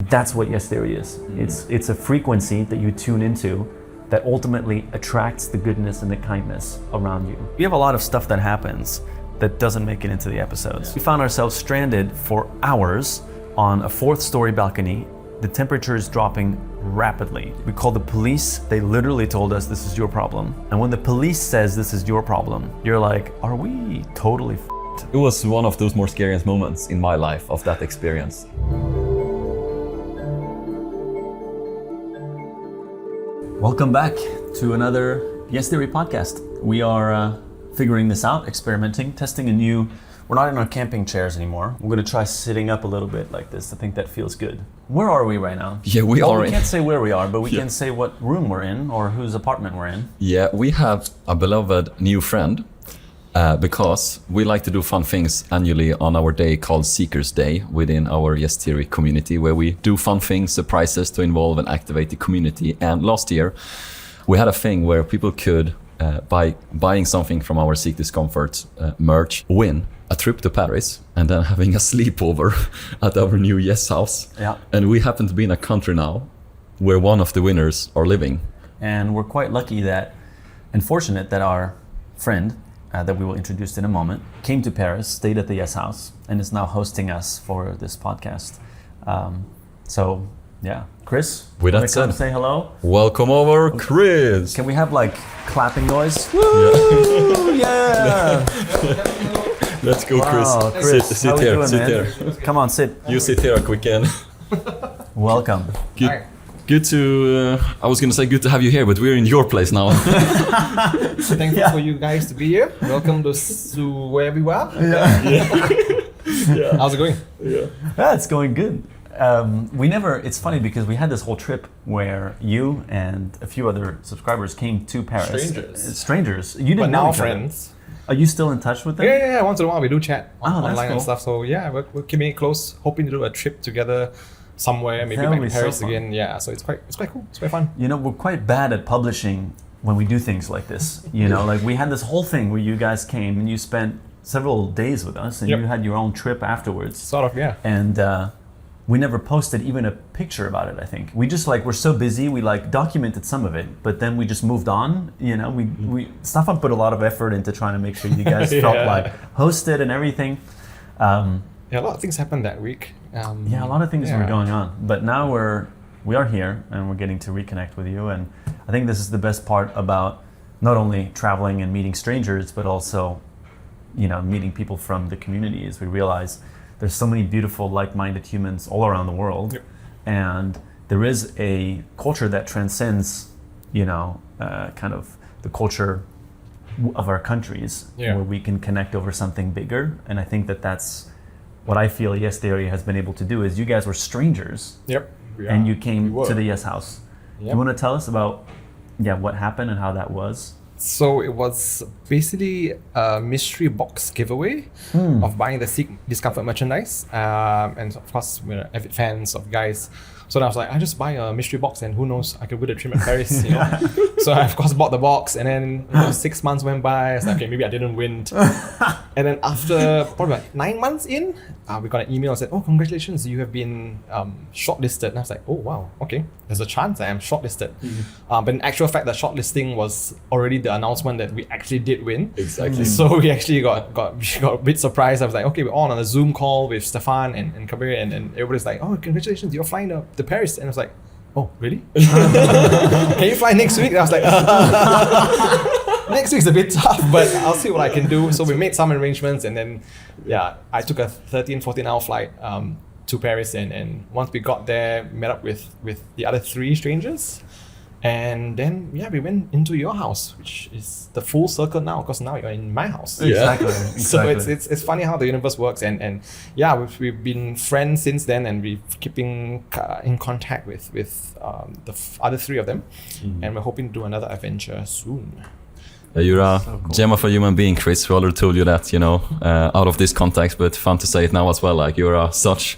That's what Yes Theory is. It's a frequency that you tune into that ultimately attracts the goodness and the kindness around you. We have a lot of stuff that happens that doesn't make it into the episodes. We found ourselves stranded for hours on a 4th story balcony. The temperature is dropping rapidly. We called the police. They literally told us this is your problem. And when the police says this is your problem, you're like, are we totally f***ed? It was one of those more scariest moments in my life of that experience. Welcome back to another Yes Theory podcast. We are figuring this out, experimenting, testing a new... We're not in our camping chairs anymore. We're going to try sitting up a little bit like this. I think that feels good. Where are we right now? Yeah, we can't say where we are, but we can say what room we're in or whose apartment we're in. Yeah, we have a beloved new friend because we like to do fun things annually on our day called Seekers Day within our Yes Theory community, where we do fun things, surprises to involve and activate the community. And last year, we had a thing where people could, by buying something from our Seek Discomfort merch, win a trip to Paris and then having a sleepover at our new Yes house. Yeah. And we happen to be in a country now where one of the winners are living. And we're quite lucky that, and fortunate that our friend, that we will introduce in a moment, came to Paris, stayed at the Yes house, and is now hosting us for this podcast. So yeah, Chris, with that said, say hello. Welcome over, Chris. Can we have like clapping noise? Woo! Yeah. Let's go, Chris. Wow, Chris. Sit here, sit here. Come on, sit. You sit here, quick can. Welcome. Good to, I was going to say good to have you here, but we're in your place now. Thankful for you guys to be here. Welcome to wherever you are. Yeah. How's it going? Yeah, it's going good. It's funny because we had this whole trip where you and a few other subscribers came to Paris. Strangers. You didn't know now each friends. Other. Are you still in touch with them? Yeah. Once in a while we do chat online cool. and stuff. So yeah, we're keeping it close, hoping to do a trip together somewhere, maybe back to Paris again. Yeah, so it's quite cool. It's quite fun. You know, we're quite bad at publishing when we do things like this. You know, like we had this whole thing where you guys came and you spent several days with us and you had your own trip afterwards. Sort of, yeah. And we never posted even a picture about it, I think. We just we're so busy, we documented some of it, but then we just moved on. You know, Staffan put a lot of effort into trying to make sure you guys felt hosted and everything. Yeah, a lot of things happened that week. A lot of things were going on, but now we are here and we're getting to reconnect with you. And I think this is the best part about not only traveling and meeting strangers, but also, you know, meeting people from the community. As we realize there's so many beautiful, like-minded humans all around the world, and there is a culture that transcends, you know, kind of the culture of our countries, where we can connect over something bigger. And I think that's what I feel Yes Theory has been able to do. Is you guys were strangers, and you came to the Yes house. Do you want to tell us about what happened and how that was? So it was basically a mystery box giveaway of buying the Seek Discomfort merchandise. And of course, we're avid fans of guys. So then I was like, I just buy a mystery box and who knows, I could win a trip in Paris, you know. So I of course bought the box, and then 6 months went by. I was like, okay, maybe I didn't win. And then after probably about 9 months in, we got an email that said, oh, congratulations, you have been shortlisted. And I was like, oh wow, okay, there's a chance I am shortlisted. But in actual fact, the shortlisting was already the announcement that we actually did win. Exactly. So we actually got a bit surprised. I was like, okay, we're on a Zoom call with Staffan and Kabir, and everybody's like, oh, congratulations, you're flying to Paris. And I was like, oh, really? Can you fly next week? And I was like, next week's a bit tough, but I'll see what I can do. So we made some arrangements, and then I took a 13-14 hour flight to Paris, and once we got there, met up with the other 3 strangers. And then we went into your house, which is the full circle now, because now you're in my house. Exactly. So it's funny how the universe works, and we've been friends since then, and we're keeping in contact with the other 3 of them, and we're hoping to do another adventure soon. You're a gem of a human being, Chris. We already told you that, you know, out of this context, but fun to say it now as well. Like, you're such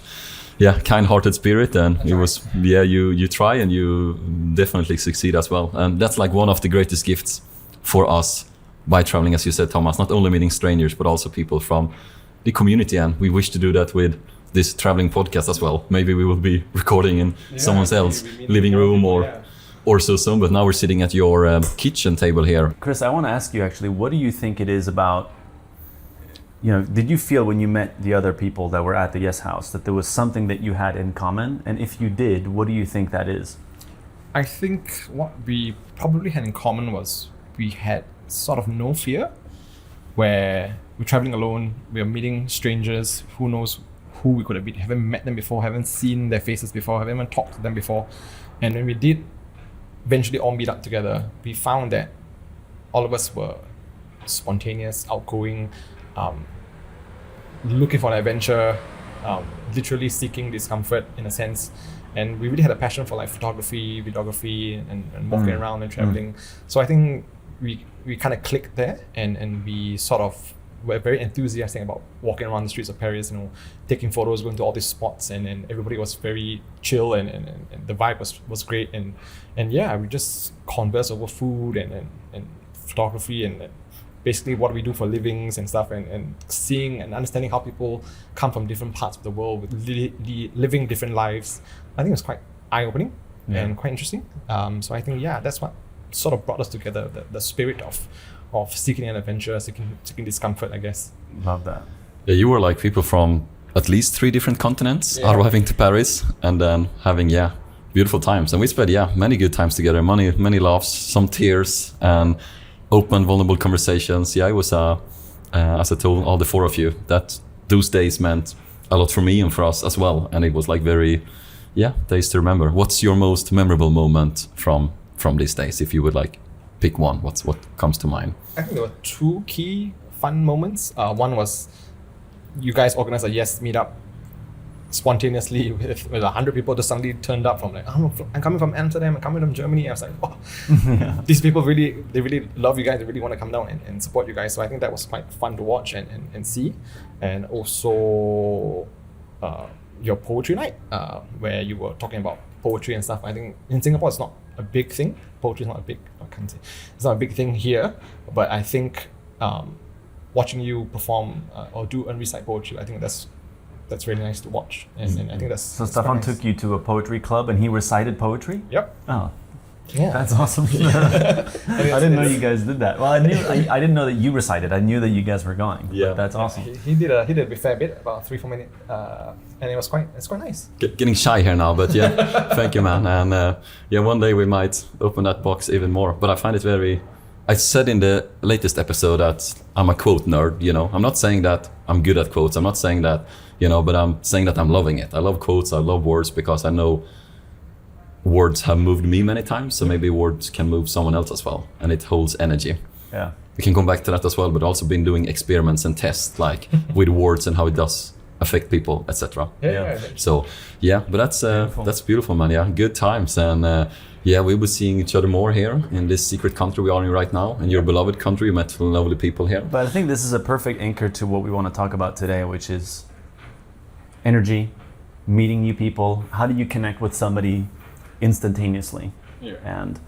kind-hearted spirit, and it was you try and you definitely succeed as well. And that's like one of the greatest gifts for us by traveling, as you said, Thomas, not only meeting strangers but also people from the community, and we wish to do that with this traveling podcast as well. Maybe we will be recording in someone else's living room or so soon. But now we're sitting at your kitchen table here. Chris, I want to ask you actually, what do you think it is about? Did you feel when you met the other people that were at the Yes House that there was something that you had in common? And if you did, what do you think that is? I think what we probably had in common was we had sort of no fear, where we're traveling alone, we're meeting strangers, who knows who we could have been, haven't met them before, haven't seen their faces before, haven't even talked to them before. And when we did eventually all meet up together, we found that all of us were spontaneous, outgoing, looking for an adventure, literally seeking discomfort in a sense. And we really had a passion for like photography, videography, and walking around and traveling. So I think we kind of clicked there, and we sort of were very enthusiastic about walking around the streets of Paris, taking photos, going to all these spots, and everybody was very chill, and the vibe was great, and yeah, we just conversed over food and photography and basically what we do for livings and stuff, and seeing and understanding how people come from different parts of the world with living different lives. I think it was quite eye-opening and quite interesting. So I think, that's what sort of brought us together, the spirit of seeking an adventure, seeking discomfort, I guess. Love that. Yeah, you were like people from at least 3 different continents arriving to Paris and then having, beautiful times. And we spent, many good times together, many laughs, some tears, and open, vulnerable conversations. It was, as I told all the 4 of you, that those days meant a lot for me and for us as well. And it was like very, days to remember. What's your most memorable moment from these days? If you would like pick one, what comes to mind? I think there were 2 key fun moments. One was you guys organized a Yes meetup spontaneously with 100 people just suddenly turned up from like, I'm coming from Amsterdam, I'm coming from Germany. I was like, these people really love you guys, they really want to come down and support you guys. So I think that was quite fun to watch and see. And also your poetry night, where you were talking about poetry and stuff. I think in Singapore it's not a big thing. Poetry is not a big, it's not a big thing here, but I think watching you perform or do and recite poetry, I think that's really nice to watch, and I think that's so. Staffan took you to a poetry club, and he recited poetry. Yep. Oh, that's awesome. I didn't know you guys did that. Well, I didn't know that you recited. I knew that you guys were going. Yeah, that's awesome. He did a fair bit, about 3-4 minutes, and it's quite nice. Getting shy here now, but thank you, man. And one day we might open that box even more. But I find it very. I said in the latest episode that I'm a quote nerd. I'm not saying that I'm good at quotes. I'm not saying that. But I'm saying that I'm loving it. I love quotes, I love words, because I know words have moved me many times, so maybe words can move someone else as well, and it holds energy. Yeah. We can come back to that as well, but also been doing experiments and tests like with words and how it does affect people, etc. So but that's beautiful, man. Yeah, good times, and we'll be seeing each other more here in this secret country we are in right now, in your beloved country. You met lovely people here. But I think this is a perfect anchor to what we want to talk about today, which is energy, meeting new people. How do you connect with somebody instantaneously? And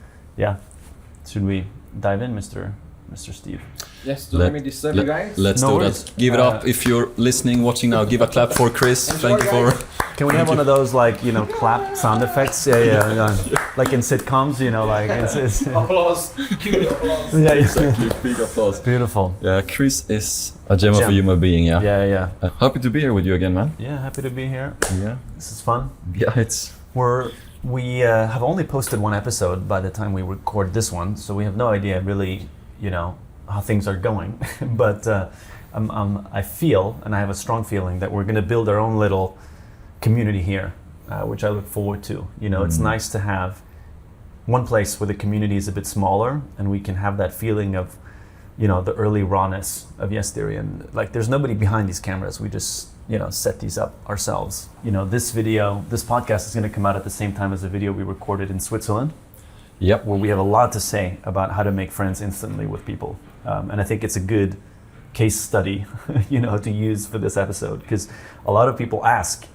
should we dive in, Mr. Steve? Yes, don't let me disturb you guys. Let's do that. Give it up if you're listening, watching now. Give a clap for Chris. Thank you for. Can we have one of those clap sound effects? Yeah. Like in sitcoms, like it's applause. Cue the applause. Exactly. Big applause. Beautiful. Yeah, Chris is a gem of a human being. Yeah. Happy to be here with you again, man. Yeah, happy to be here. Yeah, this is fun. Yeah, we have only posted 1 episode by the time we record this one, so we have no idea really, how things are going. But I feel, and I have a strong feeling, that we're going to build our own little community here, which I look forward to. It's nice to have one place where the community is a bit smaller, and we can have that feeling of, the early rawness of Yes Theory. And like, there's nobody behind these cameras. We just, set these up ourselves. This podcast is going to come out at the same time as a video we recorded in Switzerland. Yep. Where we have a lot to say about how to make friends instantly with people. And I think it's a good case study, to use for this episode, because a lot of people ask,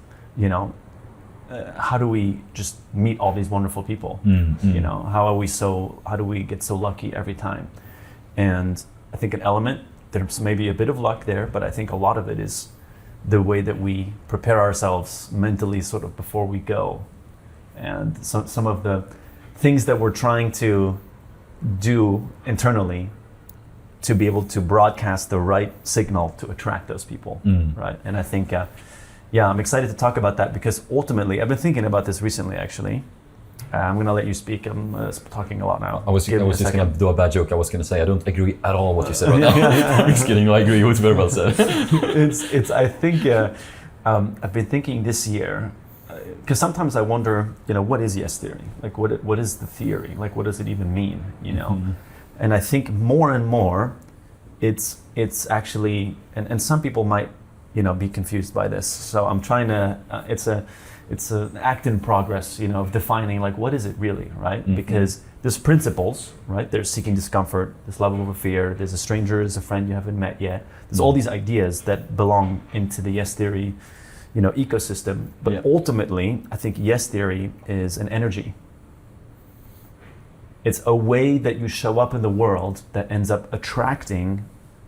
how do we just meet all these wonderful people? How do we get so lucky every time? And I think an element, there's maybe a bit of luck there, but I think a lot of it is the way that we prepare ourselves mentally sort of before we go, and some of the things that we're trying to do internally to be able to broadcast the right signal to attract those people, right? And I think, I'm excited to talk about that because ultimately, I've been thinking about this recently, actually. I'm going to let you speak. I'm talking a lot now. I was just going to do a bad joke. I was going to say I don't agree at all what you said right now. Just kidding. I agree. It was very well said. I think I've been thinking this year, because sometimes I wonder, what is yes theory? Like, what is the theory? Like, what does it even mean? And I think more and more, it's actually, and some people might, be confused by this. So I'm trying to. It's an act in progress, of defining like what is it really, right? Because there's principles, right? There's seeking discomfort, there's level of fear, there's a stranger is a friend you haven't met yet. There's all these ideas that belong into the yes theory, ecosystem. But ultimately, I think yes theory is an energy. It's a way that you show up in the world that ends up attracting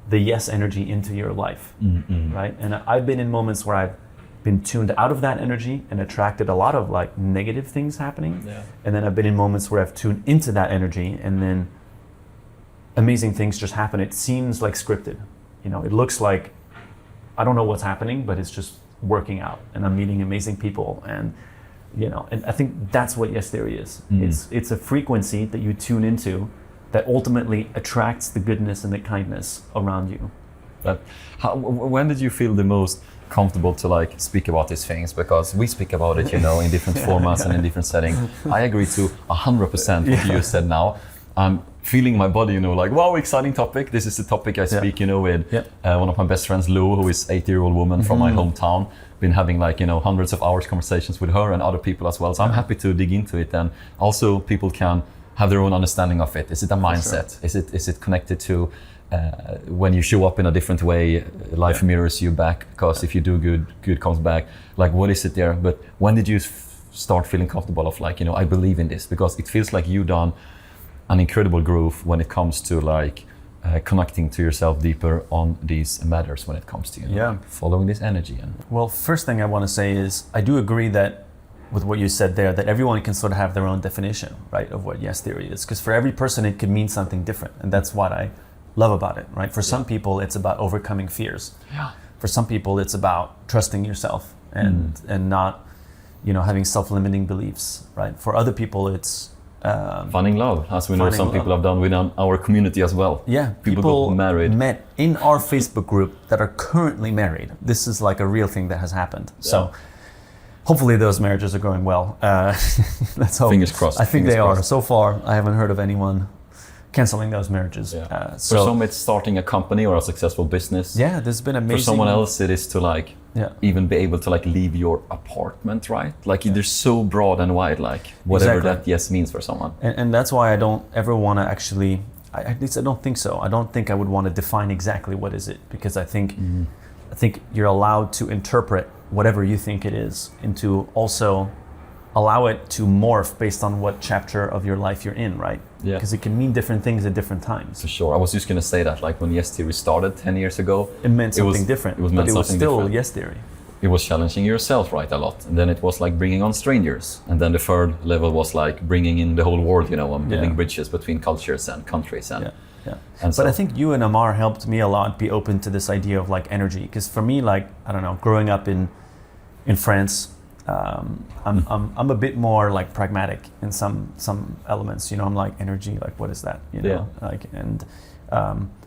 the yes energy into your life, right? And I've been in moments where I've been tuned out of that energy and attracted a lot of like negative things happening. And then I've been in moments where I've tuned into that energy and then amazing things just happen. It seems like scripted. It looks like I don't know what's happening, but it's just working out and I'm meeting amazing people. And and I think that's what yes theory is. It's a frequency that you tune into that ultimately attracts the goodness and the kindness around you. But when did you feel the most comfortable to like speak about these things? Because we speak about it, in different formats and in different settings. I agree to 100% what you said now. I'm feeling my body, like, wow, exciting topic. This is the topic I speak, with one of my best friends, Lou, who is 80-year-old woman from my hometown. Been having like, hundreds of hours conversations with her and other people as well. So I'm happy to dig into it. And also people can have their own understanding of it. Is it a mindset? Sure. Is it connected to when you show up in a different way, life mirrors you back, because if you do good comes back. Like, what is it there? But when did you start feeling comfortable of like, I believe in this? Because it feels like you've done an incredible growth when it comes to like connecting to yourself deeper on these matters when it comes to following this energy. Well, first thing I want to say is I do agree that with what you said there, that everyone can sort of have their own definition, right, of what yes theory is. Because for every person, it could mean something different. And that's what I love about it, right? For some people, it's about overcoming fears. For some people, it's about trusting yourself and not, having self-limiting beliefs, right? For other people, it's finding love, as we know some people have done within our community as well. People married met in our Facebook group that are currently married. This is like a real thing that has happened. So hopefully those marriages are going well. Let's hope. Fingers crossed. I think they are. So far, I haven't heard of anyone canceling those marriages. For some, it's starting a company or a successful business. There's been amazing. For someone else, it is to like even be able to like leave your apartment, right? Like they're so broad and wide, like whatever that yes means for someone. And that's why I don't ever want to actually, at least I don't think so. I don't think I would want to define exactly what is it, because I think you're allowed to interpret whatever you think it is into also allow it to morph based on what chapter of your life you're in, right? Because it can mean different things at different times. For sure. I was just going to say that, like when yes theory started 10 years ago, it meant something different. It was still different. Yes theory. It was challenging yourself, right, a lot. And then it was like bringing on strangers. And then the third level was like bringing in the whole world, and building bridges between cultures and countries. And but I think you and Amar helped me a lot be open to this idea of like energy. Because for me, like, I don't know, growing up in France, I'm a bit more like pragmatic in some elements. I'm like energy, like what is that? Like, and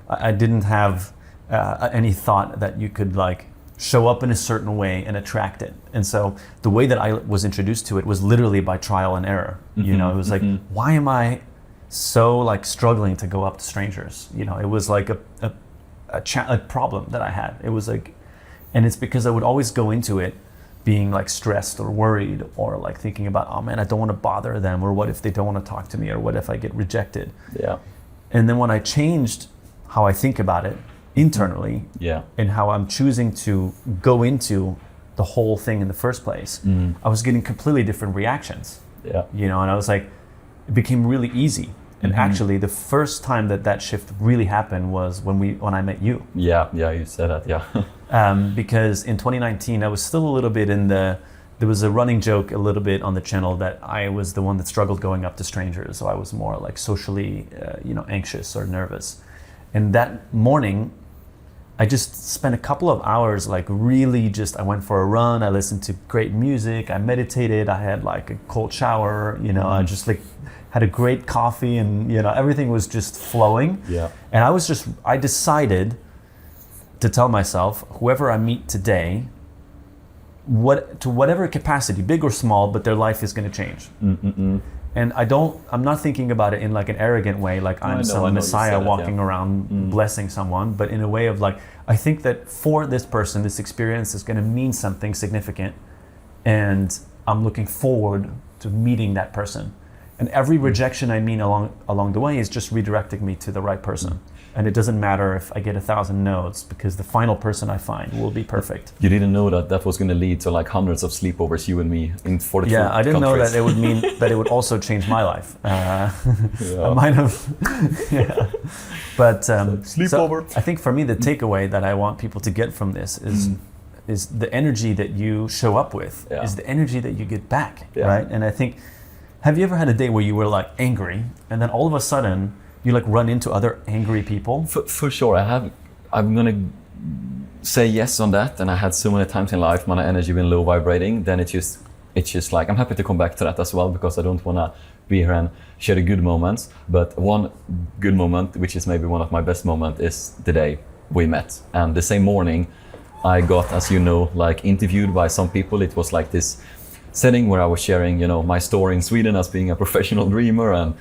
I didn't have any thought that you could like show up in a certain way and attract it. And so the way that I was introduced to it was literally by trial and error. It was like, why am I so like struggling to go up to strangers? It was like a problem that I had. It was like, and it's because I would always go into it being like stressed or worried or like thinking about, oh man, I don't want to bother them, or what if they don't want to talk to me, or what if I get rejected? And then when I changed how I think about it internally and how I'm choosing to go into the whole thing in the first place, I was getting completely different reactions. And I was like, it became really easy. And actually the first time that shift really happened was when I met you. You said that, Because in 2019, I was still a little bit there was a running joke a little bit on the channel that I was the one that struggled going up to strangers. So I was more like socially, anxious or nervous. And that morning, I just spent a couple of hours like really I went for a run, I listened to great music, I meditated, I had like a cold shower, I just like had a great coffee and everything was just flowing. Yeah. And I decided to tell myself, whoever I meet today, to whatever capacity, big or small, but their life is going to change. And I'm not thinking about it in like an arrogant way, like I'm some messiah walking around blessing someone, but in a way of like, I think that for this person, this experience is going to mean something significant. And I'm looking forward to meeting that person. And every rejection I mean along the way is just redirecting me to the right person. And it doesn't matter if I get 1,000 no's, because the final person I find will be perfect. You didn't know that was going to lead to like hundreds of sleepovers, you and me, in 44 Yeah, I didn't know countries. that it would mean that it would also change my life. I might have, yeah. But sleepover. So I think for me, the takeaway that I want people to get from this is the energy that you show up with is the energy that you get back, right? And I think, have you ever had a day where you were like angry, and then all of a sudden you like run into other angry people? For sure, I'm gonna say yes on that. And I had so many times in life my energy been low vibrating. Then it's just like, I'm happy to come back to that as well, because I don't wanna be here and share the good moments. But one good moment, which is maybe one of my best moments, is the day we met. And the same morning, I got, as you know, like interviewed by some people. It was like this setting where I was sharing, my story in Sweden as being a professional dreamer and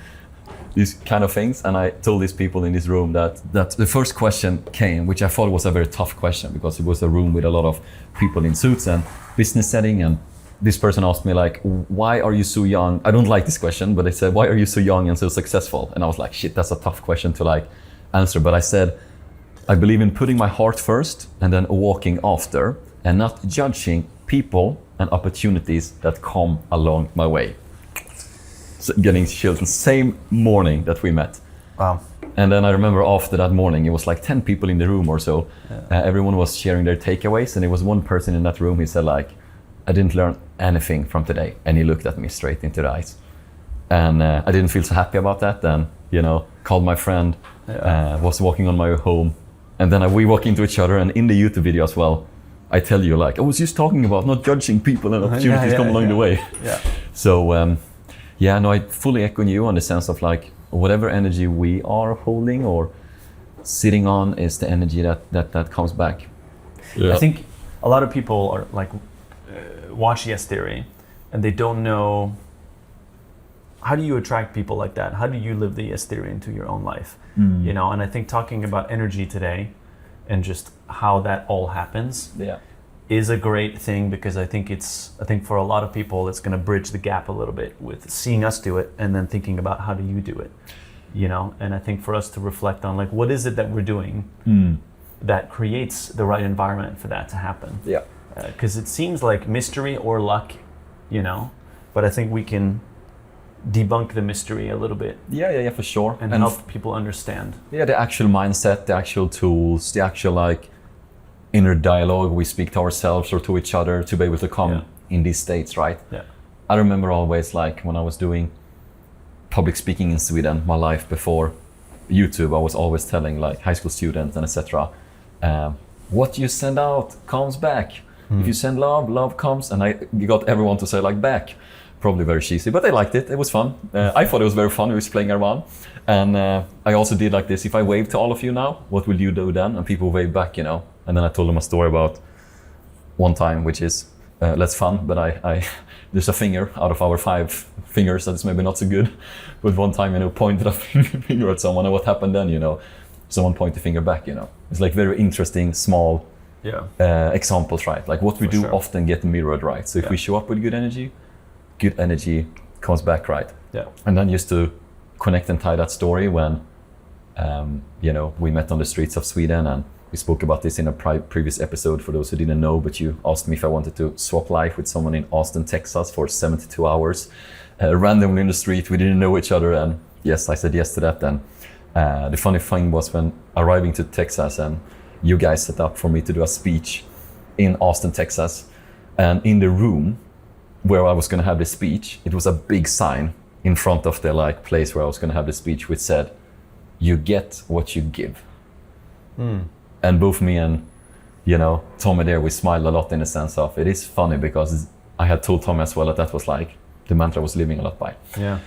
these kind of things. And I told these people in this room that the first question came, which I thought was a very tough question, because it was a room with a lot of people in suits and business setting. And this person asked me like, why are you so young? I don't like this question, but they said, why are you so young and so successful? And I was like, shit, that's a tough question to like answer. But I said, I believe in putting my heart first and then walking after, and not judging people and opportunities that come along my way. So getting children, same morning that we met. Wow. And then I remember after that morning, it was like 10 people in the room or so. Everyone was sharing their takeaways, and there was one person in that room, he said like, I didn't learn anything from today. And he looked at me straight into the eyes. And I didn't feel so happy about that. Then, called my friend, was walking on my way home. And then we walk into each other, and in the YouTube video as well, I tell you like, I was just talking about not judging people and opportunities come along the way. Yeah. So, I fully echo you on the sense of like, whatever energy we are holding or sitting on is the energy that comes back. Yeah. I think a lot of people are like, watch Yes Theory, and they don't know, how do you attract people like that? How do you live the Yes Theory into your own life? And I think talking about energy today and just how that all happens is a great thing, because I think for a lot of people it's going to bridge the gap a little bit with seeing us do it and then thinking about how do you do it, and I think for us to reflect on like, what is it that we're doing that creates the right environment for that to happen? Because it seems like mystery or luck, but I think we can debunk the mystery a little bit. Yeah, for sure. And help people understand. Yeah, the actual mindset, the actual tools, the actual like inner dialogue we speak to ourselves or to each other to be able to come in these states, right? Yeah. I remember always like when I was doing public speaking in Sweden, my life before YouTube, I was always telling like high school students and etc. What you send out comes back. If you send love, love comes. And I got everyone to say like back. Probably very cheesy, but they liked it. It was fun. I thought it was very fun. We was playing around. And I also did like this. If I wave to all of you now, what will you do then? And people wave back, And then I told them a story about one time, which is less fun, but I there's a finger out of our 5 fingers that is maybe not so good. But one time, pointed a finger at someone, and what happened then, someone pointed the finger back, It's like very interesting, small examples, right? Like what we do often get mirrored, right? So if we show up with good energy comes back, right? Yeah. And then just to connect and tie that story when, we met on the streets of Sweden, and we spoke about this in a previous episode for those who didn't know, but you asked me if I wanted to swap life with someone in Austin, Texas for 72 hours, randomly in the street. We didn't know each other, and yes, I said yes to that. And the funny thing was when arriving to Texas and you guys set up for me to do a speech in Austin, Texas. And in the room where I was going to have the speech, it was a big sign in front of the like place where I was going to have the speech, which said, "You get what you give." And both me and Tommy there, we smiled a lot in the sense of it is funny because I had told Tommy as well that was like the mantra I was living a lot by. Yeah.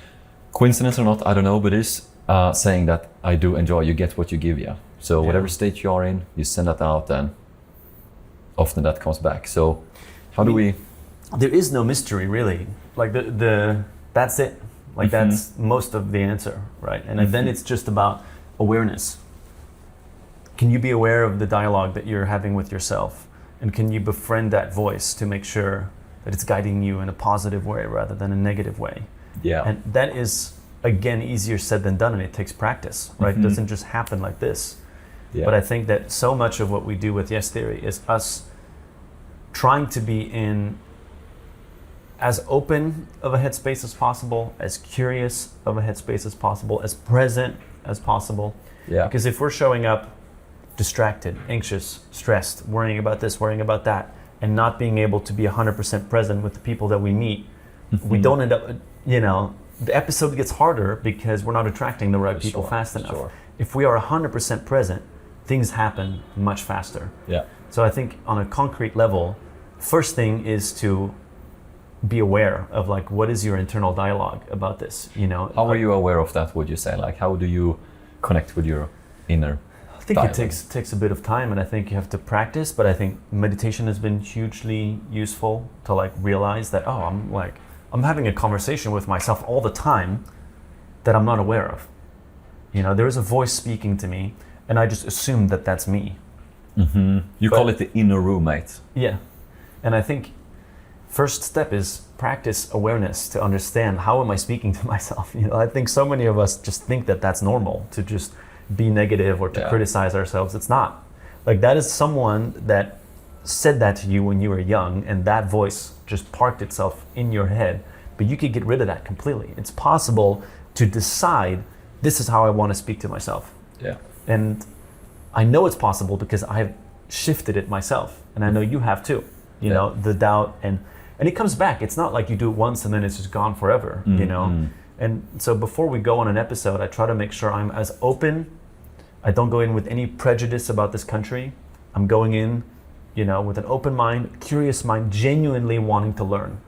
Coincidence or not, I don't know, but it's saying that I do enjoy. You get what you give, yeah. So whatever state you are in, you send that out, and often that comes back. So how do we? There is no mystery really. Like that's it. Like that's most of the answer, right? And then it's just about awareness. Can you be aware of the dialogue that you're having with yourself? And can you befriend that voice to make sure that it's guiding you in a positive way rather than a negative way? Yeah. And that is, again, easier said than done, and it takes practice, right? It doesn't just happen like this. Yeah. But I think that so much of what we do with Yes Theory is us trying to be in as open of a headspace as possible, as curious of a headspace as possible, as present as possible. Yeah. Because if we're showing up distracted, anxious, stressed, worrying about this, worrying about that, and not being able to be 100% present with the people that we meet, we don't end up, the episode gets harder because we're not attracting the right people fast enough. Sure. If we are 100% present, things happen much faster. Yeah. So I think on a concrete level, first thing is to be aware of like, what is your internal dialogue about this, How are you aware of that, would you say? Like, how do you connect with your inner I think dialogue? it takes a bit of time, and I think you have to practice, but I think meditation has been hugely useful to like realize that, I'm having a conversation with myself all the time that I'm not aware of. There is a voice speaking to me, and I just assume that that's me. You call it the inner roommate. Yeah. And I think first step is practice awareness to understand, how am I speaking to myself? I think so many of us just think that that's normal to just be negative or to criticize ourselves. It's not. Like, that is someone that said that to you when you were young, and that voice just parked itself in your head. But you could get rid of that completely. It's possible to decide, this is how I want to speak to myself. Yeah. And I know it's possible because I've shifted it myself, and I know you have too. The doubt, and it comes back. It's not like you do it once and then it's just gone forever. And so before we go on an episode, I try to make sure I'm as open. I don't go in with any prejudice about this country. I'm going in, with an open mind, curious mind, genuinely wanting to learn.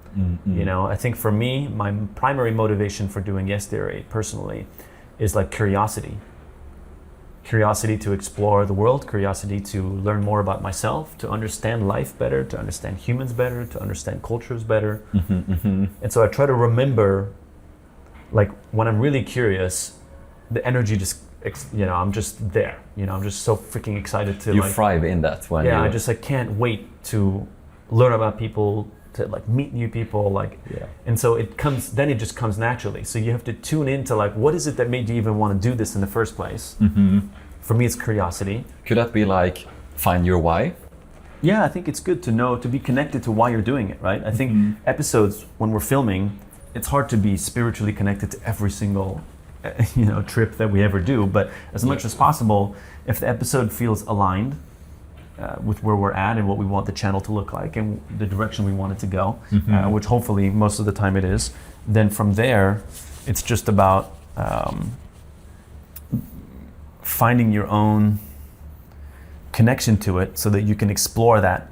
I think for me, my primary motivation for doing Yes Theory personally is like curiosity. Curiosity to explore the world, curiosity to learn more about myself, to understand life better, to understand humans better, to understand cultures better. And so I try to remember, like, when I'm really curious, the energy just, I'm just there. I'm just so freaking excited to You thrive in that when you... I can't wait to learn about people, to like meet new people, and so it just comes naturally. So you have to tune into like, what is it that made you even want to do this in the first place? For me, it's curiosity. Could that be like, find your why? Yeah, I think it's good to know, to be connected to why you're doing it, right? I think episodes, when we're filming, it's hard to be spiritually connected to every single trip that we ever do, but as much as possible, if the episode feels aligned with where we're at and what we want the channel to look like and the direction we want it to go, which hopefully most of the time it is, then from there, it's just about finding your own connection to it so that you can explore that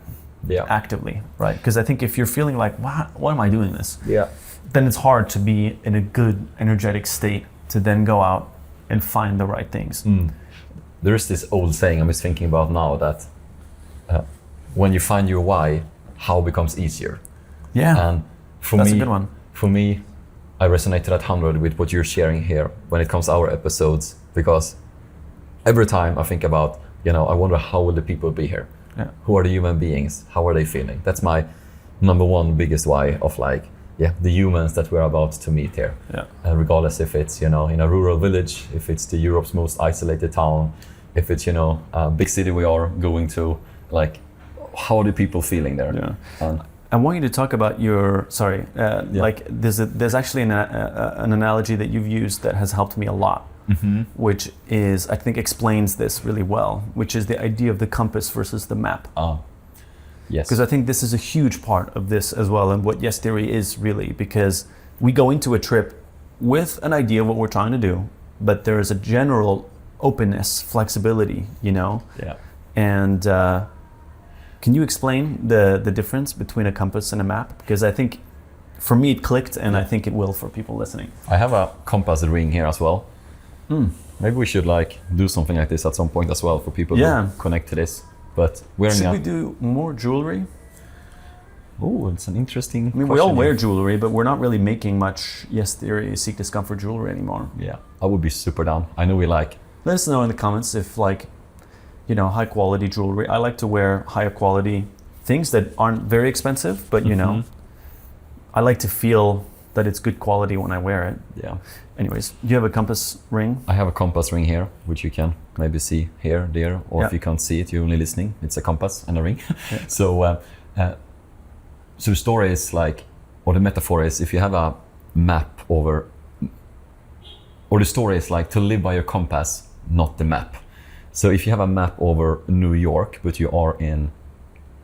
actively, right? Because I think if you're feeling like, why am I doing this? Then it's hard to be in a good energetic state to then go out and find the right things. There is this old saying I'm just thinking about now that when you find your why, how becomes easier. Yeah, and that's a good one. For me, I resonated at 100 with what you're sharing here when it comes to our episodes, because every time I think about, I wonder how will the people be here? Yeah. Who are the human beings? How are they feeling? That's my number one biggest why of like, the humans that we're about to meet here. Regardless if it's, in a rural village, if it's the Europe's most isolated town, if it's, a big city we are going to, like, how are the people feeling there? I want you to talk about your, like there's actually an analogy that you've used that has helped me a lot. which is, I think, explains this really well, which is the idea of the compass versus the map. Yes. Because I think this is a huge part of this as well, and what Yes Theory is really, because we go into a trip with an idea of what we're trying to do, but there is a general openness, flexibility, you know? Yeah. And can you explain the difference between a compass and a map? Because I think for me it clicked, and I think it will for people listening. I have a compass ring here as well. Maybe we should like do something like this at some point as well for people who connect to this. But should we do more jewelry? Oh, it's an interesting. I mean, we all wear jewelry, but we're not really making much Yes Theory Seek Discomfort jewelry anymore. Yeah, I would be super down. I know we like. Let us know in the comments if, like, you know, high quality jewelry. I like to wear higher quality things that aren't very expensive, but you know, I like to feel that it's good quality when I wear it. Yeah. Anyways, do you have a compass ring? I have a compass ring here, which you can maybe see here, there, or if you can't see it, you're only listening. It's a compass and a ring. So the story is like, or the metaphor is, if you have a map over, or the story is like to live by your compass, not the map. So if you have a map over New York, but you are in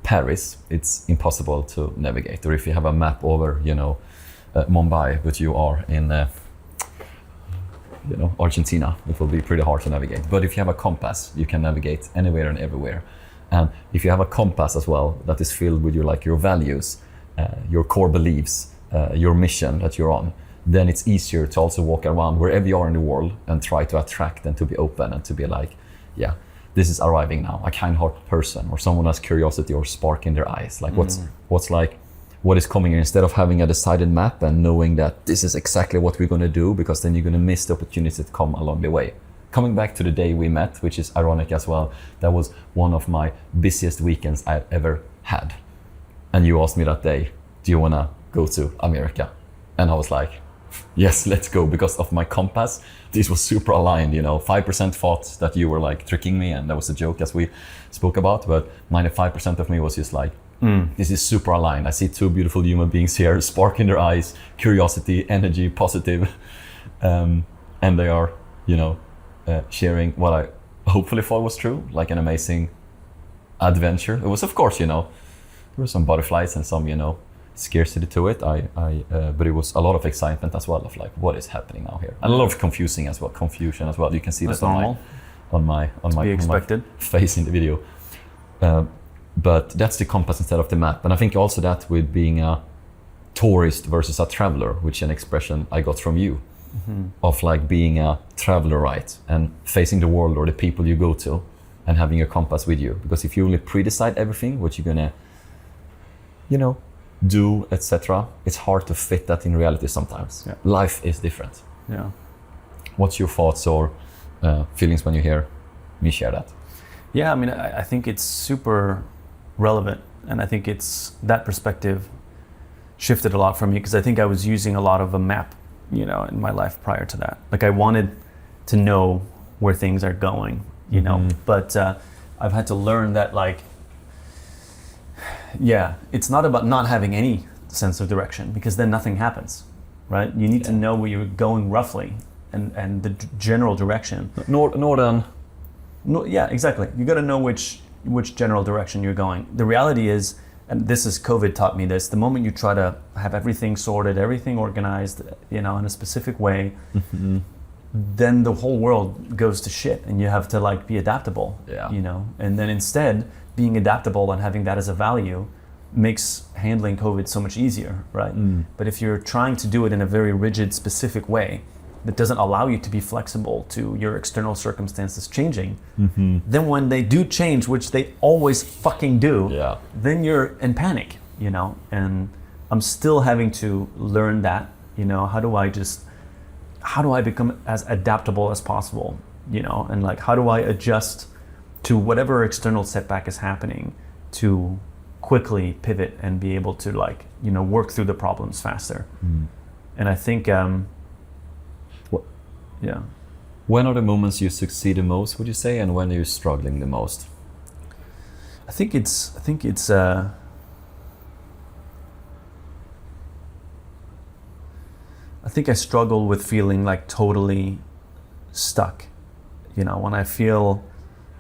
Paris, it's impossible to navigate. Or if you have a map over, you know, Mumbai, but you are in you know, Argentina, it will be pretty hard to navigate. But if you have a compass, you can navigate anywhere and everywhere. And if you have a compass as well that is filled with your, like, your values, your core beliefs, your mission that you're on, then it's easier to also walk around wherever you are in the world and try to attract and to be open and to be like, yeah, this is arriving now, a kind-hearted person, or someone has curiosity or spark in their eyes. Like what's like, what is coming in, instead of having a decided map and knowing that this is exactly what we're going to do, because then you're going to miss the opportunities that come along the way. Coming back to the day we met, which is ironic as well, that was one of my busiest weekends I've ever had. And you asked me that day, do you want to go to America? And I was like, yes, let's go, because of my compass. This was super aligned, you know, 5% thought that you were like tricking me, and that was a joke as we spoke about, but 95% of me was just like, this is super aligned. I see two beautiful human beings here, spark in their eyes, curiosity, energy, positive. And they are, you know, sharing what I hopefully thought was true, like an amazing adventure. It was, of course, you know, there were some butterflies and some, you know, scarcity to it. But it was a lot of excitement as well, of like, what is happening now here? And a lot of confusion as well. You can see that on my face in the video. But that's the compass instead of the map. And I think also that with being a tourist versus a traveler, which is an expression I got from you, of like being a traveler, right? And facing the world or the people you go to and having your compass with you. Because if you only pre-decide everything, what you're gonna, you know, do, etc., it's hard to fit that in reality sometimes. Yeah. Life is different. Yeah. What's your thoughts or feelings when you hear me share that? Yeah, I mean, I think it's super relevant, and I think it's that perspective shifted a lot for me, because I think I was using a lot of a map, you know, in my life prior to that. Like, I wanted to know where things are going, you know, but I've had to learn that, like, yeah, it's not about not having any sense of direction, because then nothing happens, right? You need to know where you're going roughly, and the general direction. Yeah, exactly. You got to know which general direction you're going. The reality is, and this is, COVID taught me this, the moment you try to have everything sorted, everything organized, you know, in a specific way, then the whole world goes to shit, and you have to, like, be adaptable, you know? And then instead, being adaptable and having that as a value makes handling COVID so much easier, right? But if you're trying to do it in a very rigid, specific way that doesn't allow you to be flexible to your external circumstances changing, then when they do change, which they always fucking do, then you're in panic, you know? And I'm still having to learn that, you know, how do I become as adaptable as possible, you know? And, like, how do I adjust to whatever external setback is happening to quickly pivot and be able to, like, you know, work through the problems faster. And I think, when are the moments you succeed the most, would you say, and when are you struggling the most? I think I think I struggle with feeling like totally stuck. When I feel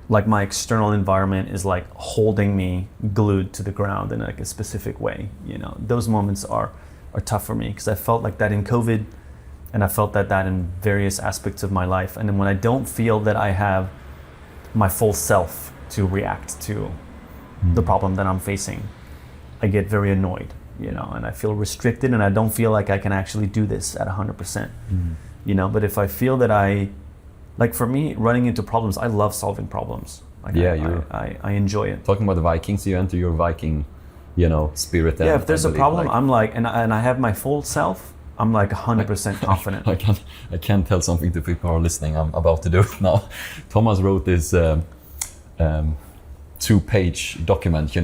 like my external environment is like holding me glued to the ground in like a specific way, those moments are tough for me, because I felt like that in COVID, and I felt that in various aspects of my life. And then when I don't feel that I have my full self to react to the problem that I'm facing, I get very annoyed, and I feel restricted, and I don't feel like I can actually do this at 100%, but if I feel that like for me, running into problems, I love solving problems. Like I enjoy it. Talking about the Vikings, you enter your Viking, spirit. Yeah, if there's a problem, I'm like, and I have my full self, I'm like 100% confident. I can tell something to people who are listening. I'm about to do it now. Thomas wrote this 2-page document,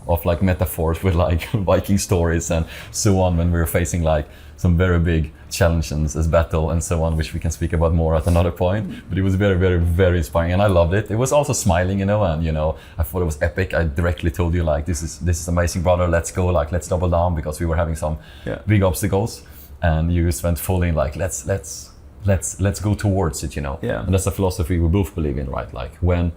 of like metaphors with like Viking stories and so on, when we were facing like some very big challenges as battle and so on, which we can speak about more at another point. But it was very, very, very inspiring, and I loved it. It was also smiling, and I thought it was epic. I directly told you like, this is amazing, brother. Let's go, like let's double down, because we were having some big obstacles, and you just went fully in like let's go towards it, Yeah. And that's a philosophy we both believe in, right? Like when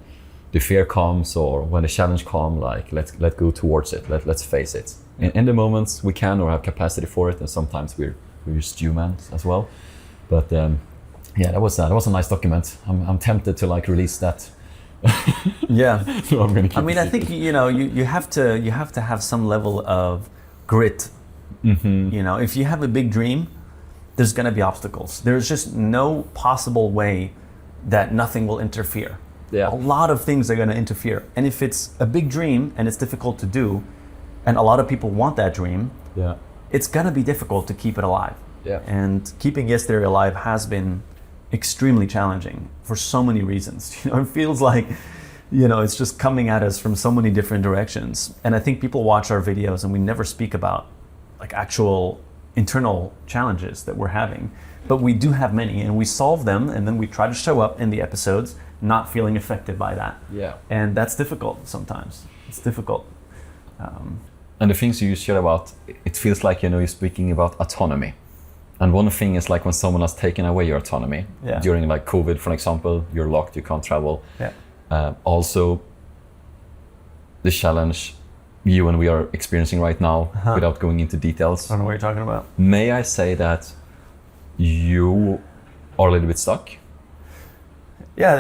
the fear comes or when the challenge comes, like let's go towards it. Let's face it. In the moments we can or have capacity for it, and sometimes we're just humans as well. But that was a nice document. I'm tempted to like release that. Yeah. So I'm gonna keep I think you have to have some level of grit. If you have a big dream, there's gonna be obstacles. There's just no possible way that nothing will interfere. Yeah. A lot of things are gonna interfere. And if it's a big dream and it's difficult to do, and a lot of people want that dream, it's gonna be difficult to keep it alive. Yeah. And keeping Yes Theory alive has been extremely challenging for so many reasons. It feels like, it's just coming at us from so many different directions. And I think people watch our videos and we never speak about like actual internal challenges that we're having, but we do have many, and we solve them, and then we try to show up in the episodes not feeling affected by that. Yeah. And that's difficult sometimes. It's difficult. And the things you share about, it feels like, you're speaking about autonomy. And one thing is like when someone has taken away your autonomy, during like COVID, for example, you're locked, you can't travel. Yeah. Also, the challenge you and we are experiencing right now, without going into details. I don't know what you're talking about. May I say that you are a little bit stuck? Yeah,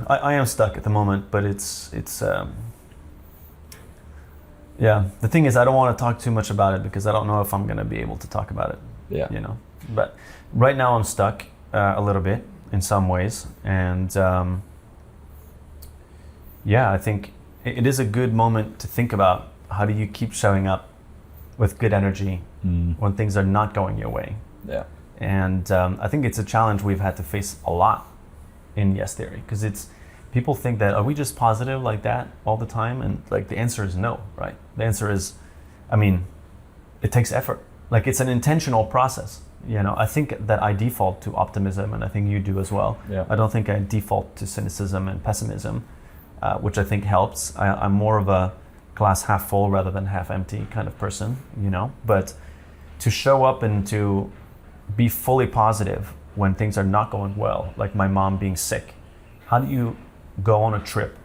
I am stuck at the moment, but yeah. The thing is, I don't want to talk too much about it because I don't know if I'm going to be able to talk about it. Yeah. But right now I'm stuck a little bit in some ways, and I think it is a good moment to think about how do you keep showing up with good energy when things are not going your way. Yeah. And I think it's a challenge we've had to face a lot in Yes Theory, because people think that, are we just positive like that all the time? And like the answer is no, right? The answer is, it takes effort. Like it's an intentional process. I think that I default to optimism, and I think you do as well. Yeah. I don't think I default to cynicism and pessimism, which I think helps. I'm more of a glass half full rather than half empty kind of person, But to show up and to be fully positive when things are not going well, like my mom being sick. How do you go on a trip?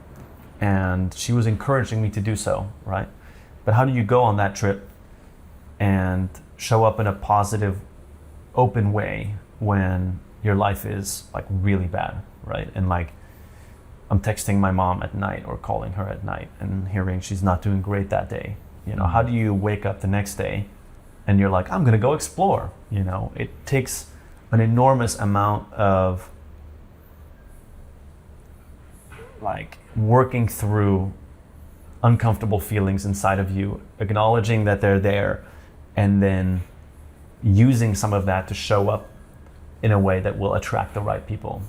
And she was encouraging me to do so, right? But how do you go on that trip and show up in a positive, open way when your life is like really bad, right? And like I'm texting my mom at night or calling her at night and hearing she's not doing great that day. How do you wake up the next day and you're like, I'm gonna go explore? It takes an enormous amount of like working through uncomfortable feelings inside of you, acknowledging that they're there, and then using some of that to show up in a way that will attract the right people.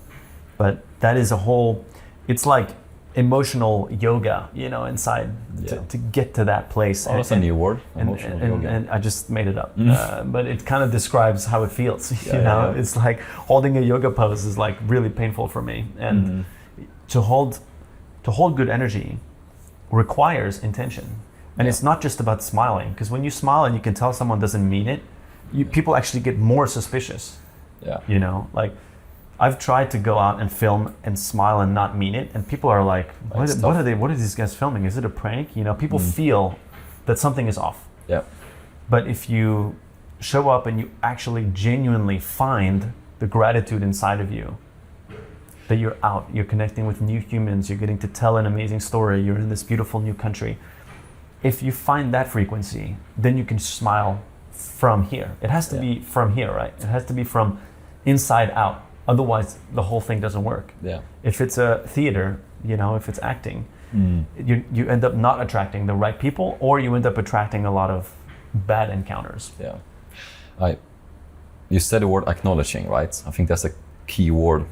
But that is it's like emotional yoga, inside to get to that place. Oh, that's a new word, emotional yoga. And I just made it up, but it kind of describes how it feels. Yeah. It's like holding a yoga pose is like really painful for me, and to hold good energy requires intention, and it's not just about smiling. Because when you smile and you can tell someone doesn't mean it, people actually get more suspicious. Yeah. Like I've tried to go out and film and smile and not mean it, and people are like, what are these guys filming? Is it a prank? You know, people feel that something is off. Yeah. But if you show up and you actually genuinely find the gratitude inside of you, that you're out, you're connecting with new humans, you're getting to tell an amazing story, you're in this beautiful new country. If you find that frequency, then you can smile from here. It has to be from here, right? It has to be from inside out. Otherwise, the whole thing doesn't work. Yeah. If it's a theater, you know, if it's acting, you end up not attracting the right people, or you end up attracting a lot of bad encounters. Yeah. You said the word acknowledging, right? I think that's a key word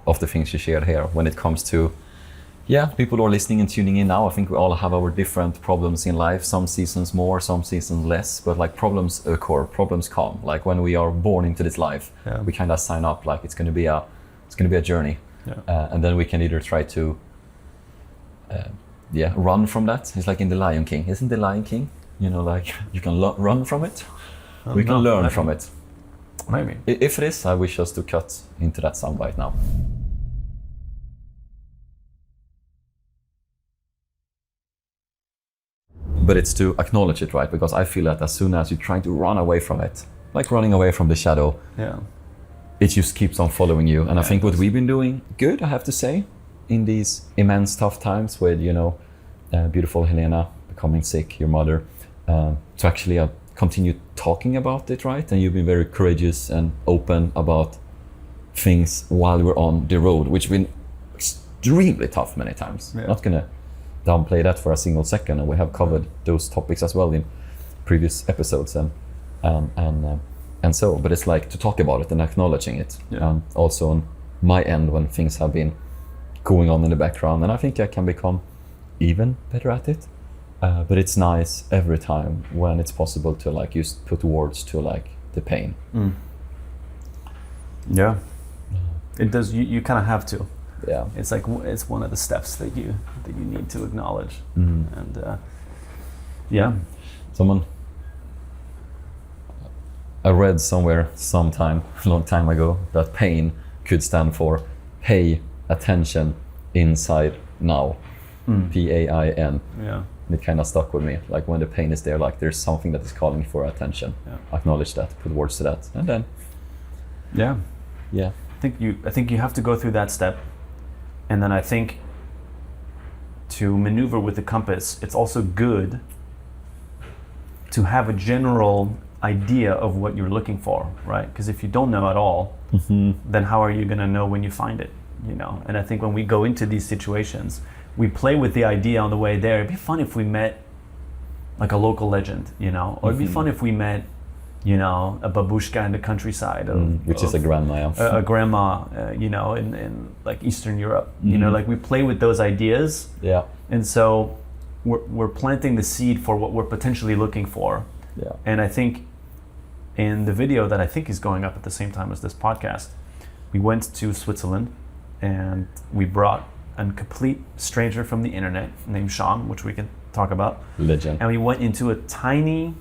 of the things you shared here when it comes to, people who are listening and tuning in now. I think we all have our different problems in life, some seasons more, some seasons less, but like problems occur, problems come. Like when we are born into this life, we kind of sign up like it's going to be a journey. And then we can either try to run from that. It's like in The Lion King. Isn't The Lion King, you know, like you can run from it? We can learn from it. Maybe. If it is, I wish us to cut into that soundbite now. But it's to acknowledge it, right? Because I feel that as soon as you're trying to run away from it, like running away from the shadow, it just keeps on following you. And I think what we've been doing good, I have to say, in these immense tough times with, you know, beautiful Helena becoming sick, your mother, to actually continue talking about it, right? And you've been very courageous and open about things while we're on the road, which has been extremely tough many times. Not gonna downplay that for a single second, and we have covered those topics as well in previous episodes, and so. But it's like to talk about it and acknowledging it. Also on my end, when things have been going on in the background, and I think I can become even better at it. But it's nice every time when it's possible to like just put words to like the pain. Yeah, it does. You kind of have to. Yeah, it's like it's one of the steps that you need to acknowledge. And I read somewhere sometime a long time ago that pain could stand for pay attention inside now. PAIN. Yeah. And it kind of stuck with me. Like when the pain is there, like there's something that is calling for attention. Acknowledge that, put words to that, and then. I think you have to go through that step. And then I think to maneuver with the compass, it's also good to have a general idea of what you're looking for, right? Because if you don't know at all, then how are you going to know when you find it, you know? And I think when we go into these situations, we play with the idea on the way there. It'd be fun if we met like a local legend, you know? Or it'd be fun if we met, you know, a babushka in the countryside, which is a grandma, a grandma, you know, in like Eastern Europe. You know, like we play with those ideas. And so we're planting the seed for what we're potentially looking for. And I think in the video that I think is going up at the same time as this podcast, we went to Switzerland and we brought a complete stranger from the internet named Sean, which we can talk about. Legend. And we went into a tiny,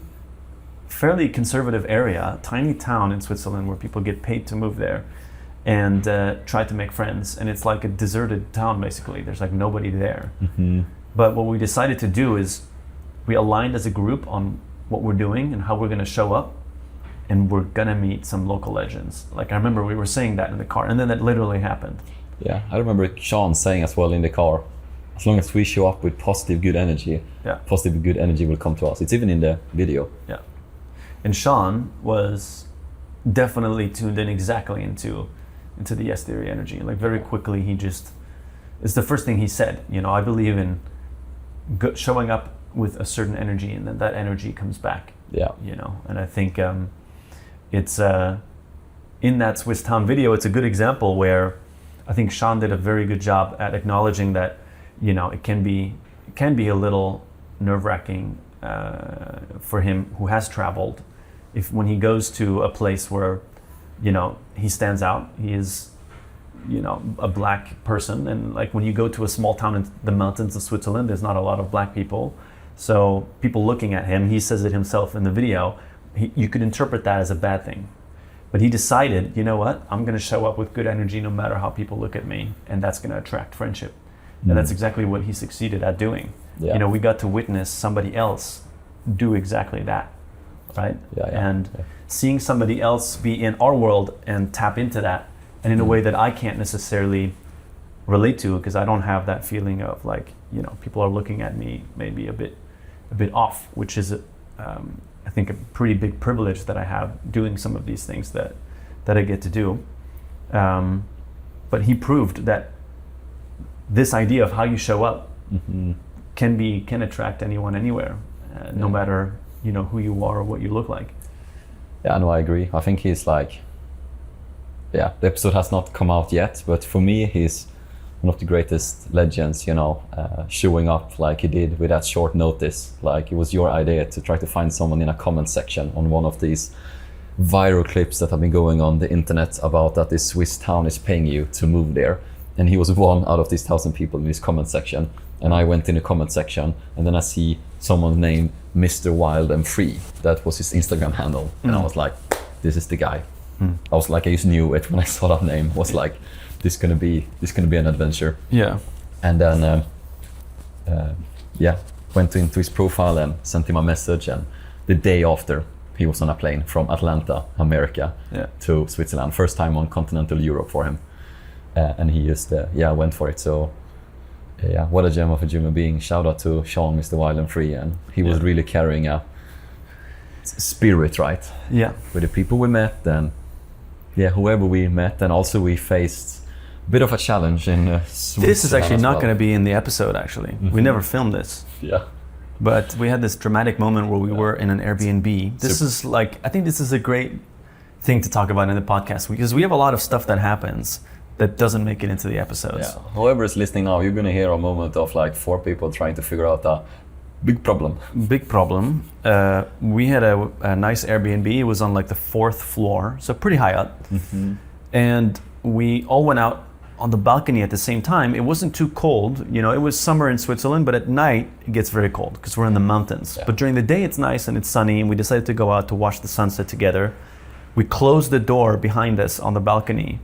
fairly conservative area, tiny town in Switzerland where people get paid to move there, and try to make friends. And it's like a deserted town, basically. There's like nobody there. But what we decided to do is we aligned as a group on what we're doing and how we're going to show up, and we're going to meet some local legends. Like I remember we were saying that in the car, and then that literally happened. I remember Sean saying as well in the car, as long as we show up with positive, good energy, positive, good energy will come to us. It's even in the video. And Sean was definitely tuned in exactly into the Yes Theory energy. Like very quickly, it's the first thing he said. You know, I believe in showing up with a certain energy, and then that energy comes back. You know, and I think it's in that Swiss town video, it's a good example where I think Sean did a very good job at acknowledging that, you know, it can be a little nerve-wracking for him who has traveled. If when he goes to a place where, you know, he stands out, he is, you know, a black person, and like when you go to a small town in the mountains of Switzerland, there's not a lot of black people, so people looking at him, he says it himself in the video, you could interpret that as a bad thing. But he decided, you know what, I'm going to show up with good energy no matter how people look at me, and that's going to attract friendship. And that's exactly what he succeeded at doing. Yeah. You know, we got to witness somebody else do exactly that, right? And seeing somebody else be in our world and tap into that, and in a way that I can't necessarily relate to, because I don't have that feeling of like, you know, people are looking at me maybe a bit off, which is I think a pretty big privilege that I have doing some of these things that I get to do. But he proved that this idea of how you show up can attract anyone anywhere, no matter, you know, who you are or what you look like. Yeah, no, I agree. I think he's like, the episode has not come out yet, but for me, he's one of the greatest legends, you know, showing up like he did with that short notice. Like, it was your idea to try to find someone in a comment section on one of these viral clips that have been going on the internet about that this Swiss town is paying you to move there. And he was one out of these 1,000 people in this comment section. And I went in the comment section, and then I see someone named Mr. Wild and Free. That was his Instagram handle. And I was like, this is the guy. I was like, I just knew it when I saw that name. I was like, this gonna be an adventure. Yeah. And then went into his profile and sent him a message, and the day after he was on a plane from Atlanta, America, to Switzerland. First time on continental Europe for him. And he just went for it. So what a gem of a human being. Shout out to Sean, Mr. Wild and Free, and he was really carrying a spirit, right? Yeah. With the people we met, and whoever we met, and also we faced a bit of a challenge in This is actually not going to be in the episode, actually. We never filmed this. Yeah. But we had this dramatic moment where we were in an Airbnb. This is like, I think this is a great thing to talk about in the podcast, because we have a lot of stuff that happens that doesn't make it into the episodes. Yeah. Whoever is listening now, you're going to hear a moment of like 4 people trying to figure out a big problem. Big problem. We had a nice Airbnb. It was on like the 4th floor, so pretty high up. And we all went out on the balcony at the same time. It wasn't too cold. You know, it was summer in Switzerland, but at night it gets very cold because we're in the mountains. Yeah. But during the day it's nice and it's sunny, and we decided to go out to watch the sunset together. We closed the door behind us on the balcony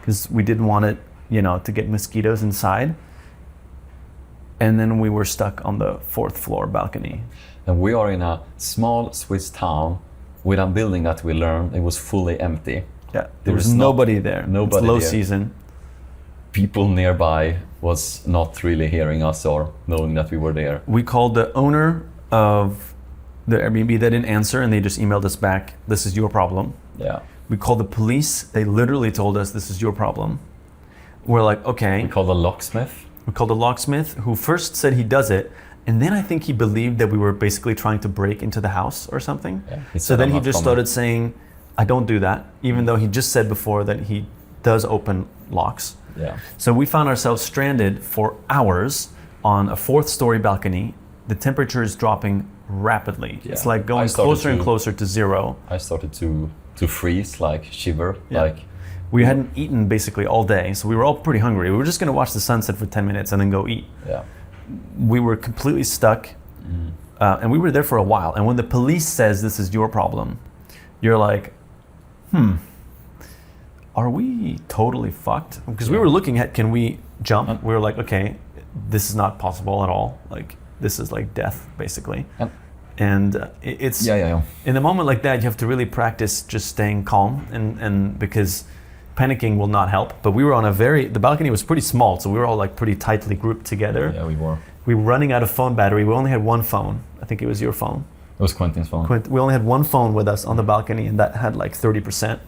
because we didn't want it, you know, to get mosquitoes inside. And then we were stuck on the 4th floor balcony. And we are in a small Swiss town with a building that we learned it was fully empty. Yeah, there was nobody there. Nobody it's low there. Season. People nearby was not really hearing us or knowing that we were there. We called the owner of the Airbnb. They didn't answer, and they just emailed us back, this is your problem. Yeah. We called the police. They literally told us, this is your problem. We're like, okay. We called a locksmith. We called a locksmith who first said he does it, and then I think he believed that we were basically trying to break into the house or something. Yeah, so then he just started saying, I don't do that, even though he just said before that he does open locks. Yeah. So we found ourselves stranded for hours on a 4th story balcony. The temperature is dropping rapidly. Yeah. It's like going closer and closer to zero. I started to freeze, like shiver, like. We hadn't eaten basically all day, so we were all pretty hungry. We were just going to watch the sunset for 10 minutes and then go eat. Yeah. We were completely stuck, and we were there for a while. And when the police says this is your problem, you're like, are we totally fucked? Because we were looking at, can we jump? We were like, okay, this is not possible at all. Like, this is like death, basically. And it's in a moment like that, you have to really practice just staying calm, and because panicking will not help. But we were on the balcony was pretty small, so we were all like pretty tightly grouped together. Yeah, we were. We were running out of phone battery. We only had one phone. I think it was your phone. It was Quentin's phone. We only had one phone with us on the balcony, and that had like 30%.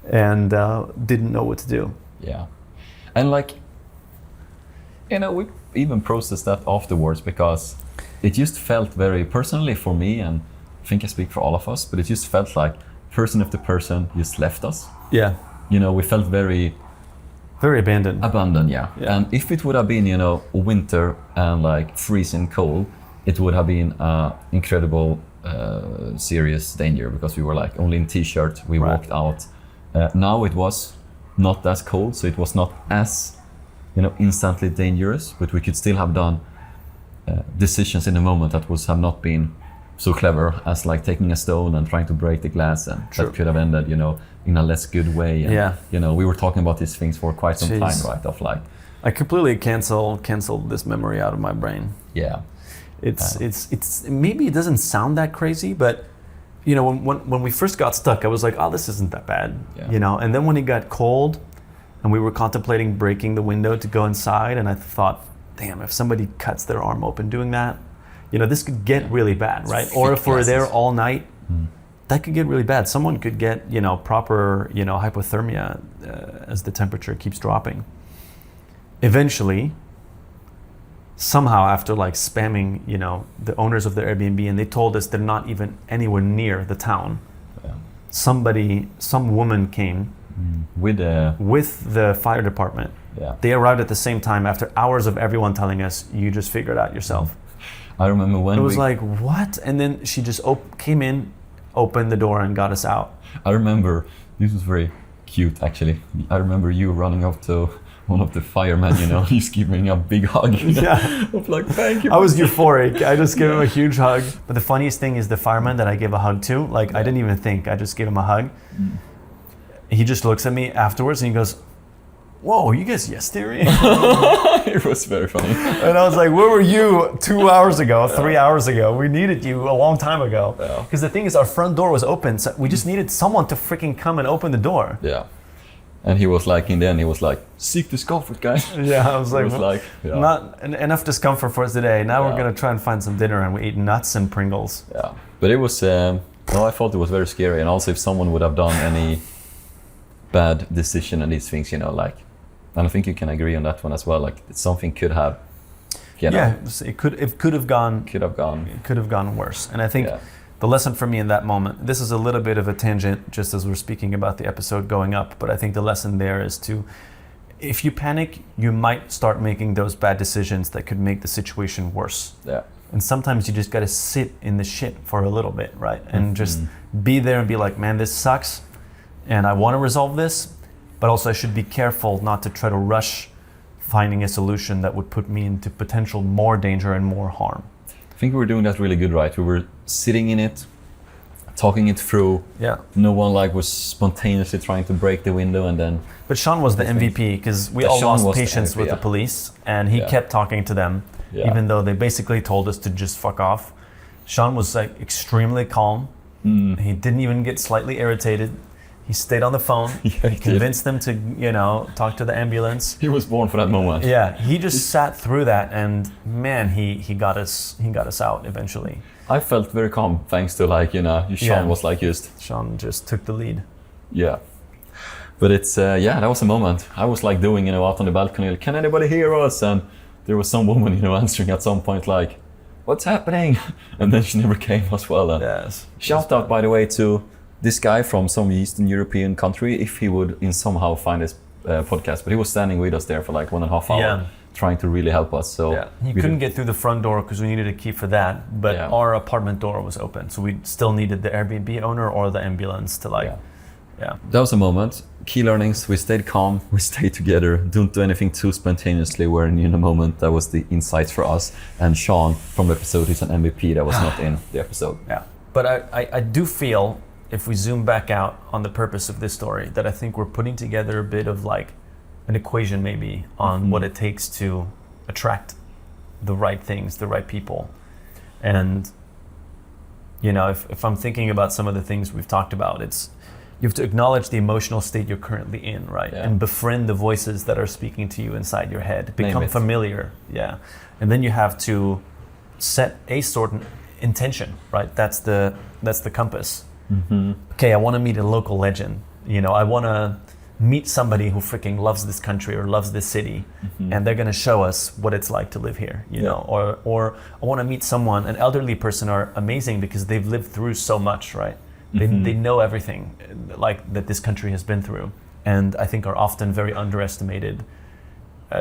And didn't know what to do. Yeah. And like, you know, we even processed that afterwards, because it just felt very, personally for me, and I think I speak for all of us, but it just felt like person after person just left us. Yeah. You know, we felt very abandoned. Yeah. And if it would have been, you know, winter and like freezing cold, it would have been incredible, serious danger, because we were like only in t-shirt, we walked out. Now it was not as cold, so it was not as, you know, instantly dangerous, but we could still have done decisions in the moment that would have not been so clever as like taking a stone and trying to break the glass, and True. that could have ended, in a less good way. And, Yeah. we were talking about these things for quite some Jeez. time, right? Of like, I completely canceled this memory out of my brain. yeah, It's maybe it doesn't sound that crazy, but when we first got stuck, I was like, oh, this isn't that bad, Yeah. And then when it got cold, and we were contemplating breaking the window to go inside, and I thought, damn, if somebody cuts their arm open doing that, this could get really bad, right? Or if we're there all night, that could get really bad. Someone could get proper hypothermia as the temperature keeps dropping. Eventually, somehow after like spamming, the owners of the Airbnb, and they told us they're not even anywhere near the town. Yeah. Some woman came with the fire department. Yeah. They arrived at the same time after hours of everyone telling us, you just figure it out yourself. I remember when it was like, what? And then she just came in, opened the door and got us out. I remember, this was very cute actually. I remember you running up to one of the firemen, he's giving a big hug. Yeah. Of like, thank you. I was euphoric. I just gave him a huge hug. But the funniest thing is the fireman that I gave a hug to, like I didn't even think, I just gave him a hug. He just looks at me afterwards and he goes, whoa, you guys yes theory? It was very funny. And I was like, where were you 2 hours ago, 3 hours ago? We needed you a long time ago. Because the thing is, our front door was open, so we just needed someone to freaking come and open the door. Yeah. And he was like, in the end, he was like, seek discomfort, guys. Yeah, I was like, yeah. not enough discomfort for us today. Now we're going to try and find some dinner, and we ate nuts and Pringles. Yeah. But it was, I thought it was very scary. And also if someone would have done any bad decision and these things, and I think you can agree on that one as well. Like something could have, it could have gone worse. And I think the lesson for me in that moment, this is a little bit of a tangent, just as we're speaking about the episode going up. But I think the lesson there is if you panic, you might start making those bad decisions that could make the situation worse. Yeah. And sometimes you just got to sit in the shit for a little bit, right? And just be there and be like, man, this sucks, and I want to resolve this. But also I should be careful not to try to rush finding a solution that would put me into potential more danger and more harm. I think we were doing that really good, right? We were sitting in it, talking it through. Yeah. No one was spontaneously trying to break the window and then... But Sean was the MVP because we all lost patience with the police, and he kept talking to them, even though they basically told us to just fuck off. Sean was like extremely calm. He didn't even get slightly irritated. He stayed on the phone. He convinced them to, talk to the ambulance. He was born for that moment. Yeah, he just sat through that, and man, he got us out eventually. I felt very calm thanks to Sean was like Sean just took the lead. Yeah. But it's that was a moment. I was like doing, out on the balcony, like, can anybody hear us? And there was some woman, answering at some point like, what's happening? And then she never came as well. And yes. Shout out, by the way, to this guy from some Eastern European country, if he would in somehow find this podcast. But he was standing with us there for like 1.5 hours, trying to really help us. So he couldn't get through the front door because we needed a key for that. But our apartment door was open, so we still needed the Airbnb owner or the ambulance to That was a moment. Key learnings: we stayed calm, we stayed together, don't do anything too spontaneously. We're in a moment. That was the insights for us. And Sean from the episode is an MVP that was not in the episode. Yeah, but I do feel, if we zoom back out on the purpose of this story, that I think we're putting together a bit of like an equation maybe on what it takes to attract the right things, the right people. And, if I'm thinking about some of the things we've talked about, you have to acknowledge the emotional state you're currently in, right? Yeah. And befriend the voices that are speaking to you inside your head. Become familiar, And then you have to set a certain intention, right? That's the compass. Okay, I want to meet a local legend. I want to meet somebody who freaking loves this country or loves this city, and they're going to show us what it's like to live here, you know. Or I want to meet someone, an elderly person are amazing because they've lived through so much, right? They know everything like that this country has been through, and I think are often very underestimated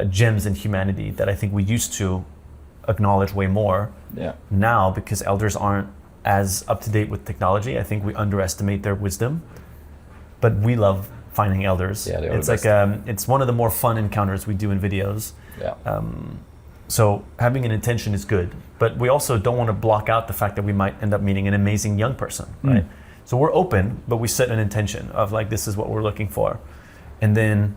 gems in humanity that I think we used to acknowledge way more. Now, because elders aren't as up to date with technology, I think we underestimate their wisdom, but we love finding elders. Yeah, it's like it's one of the more fun encounters we do in videos. So having an intention is good, but we also don't want to block out the fact that we might end up meeting an amazing young person, right? So we're open, but we set an intention of like, this is what we're looking for. And then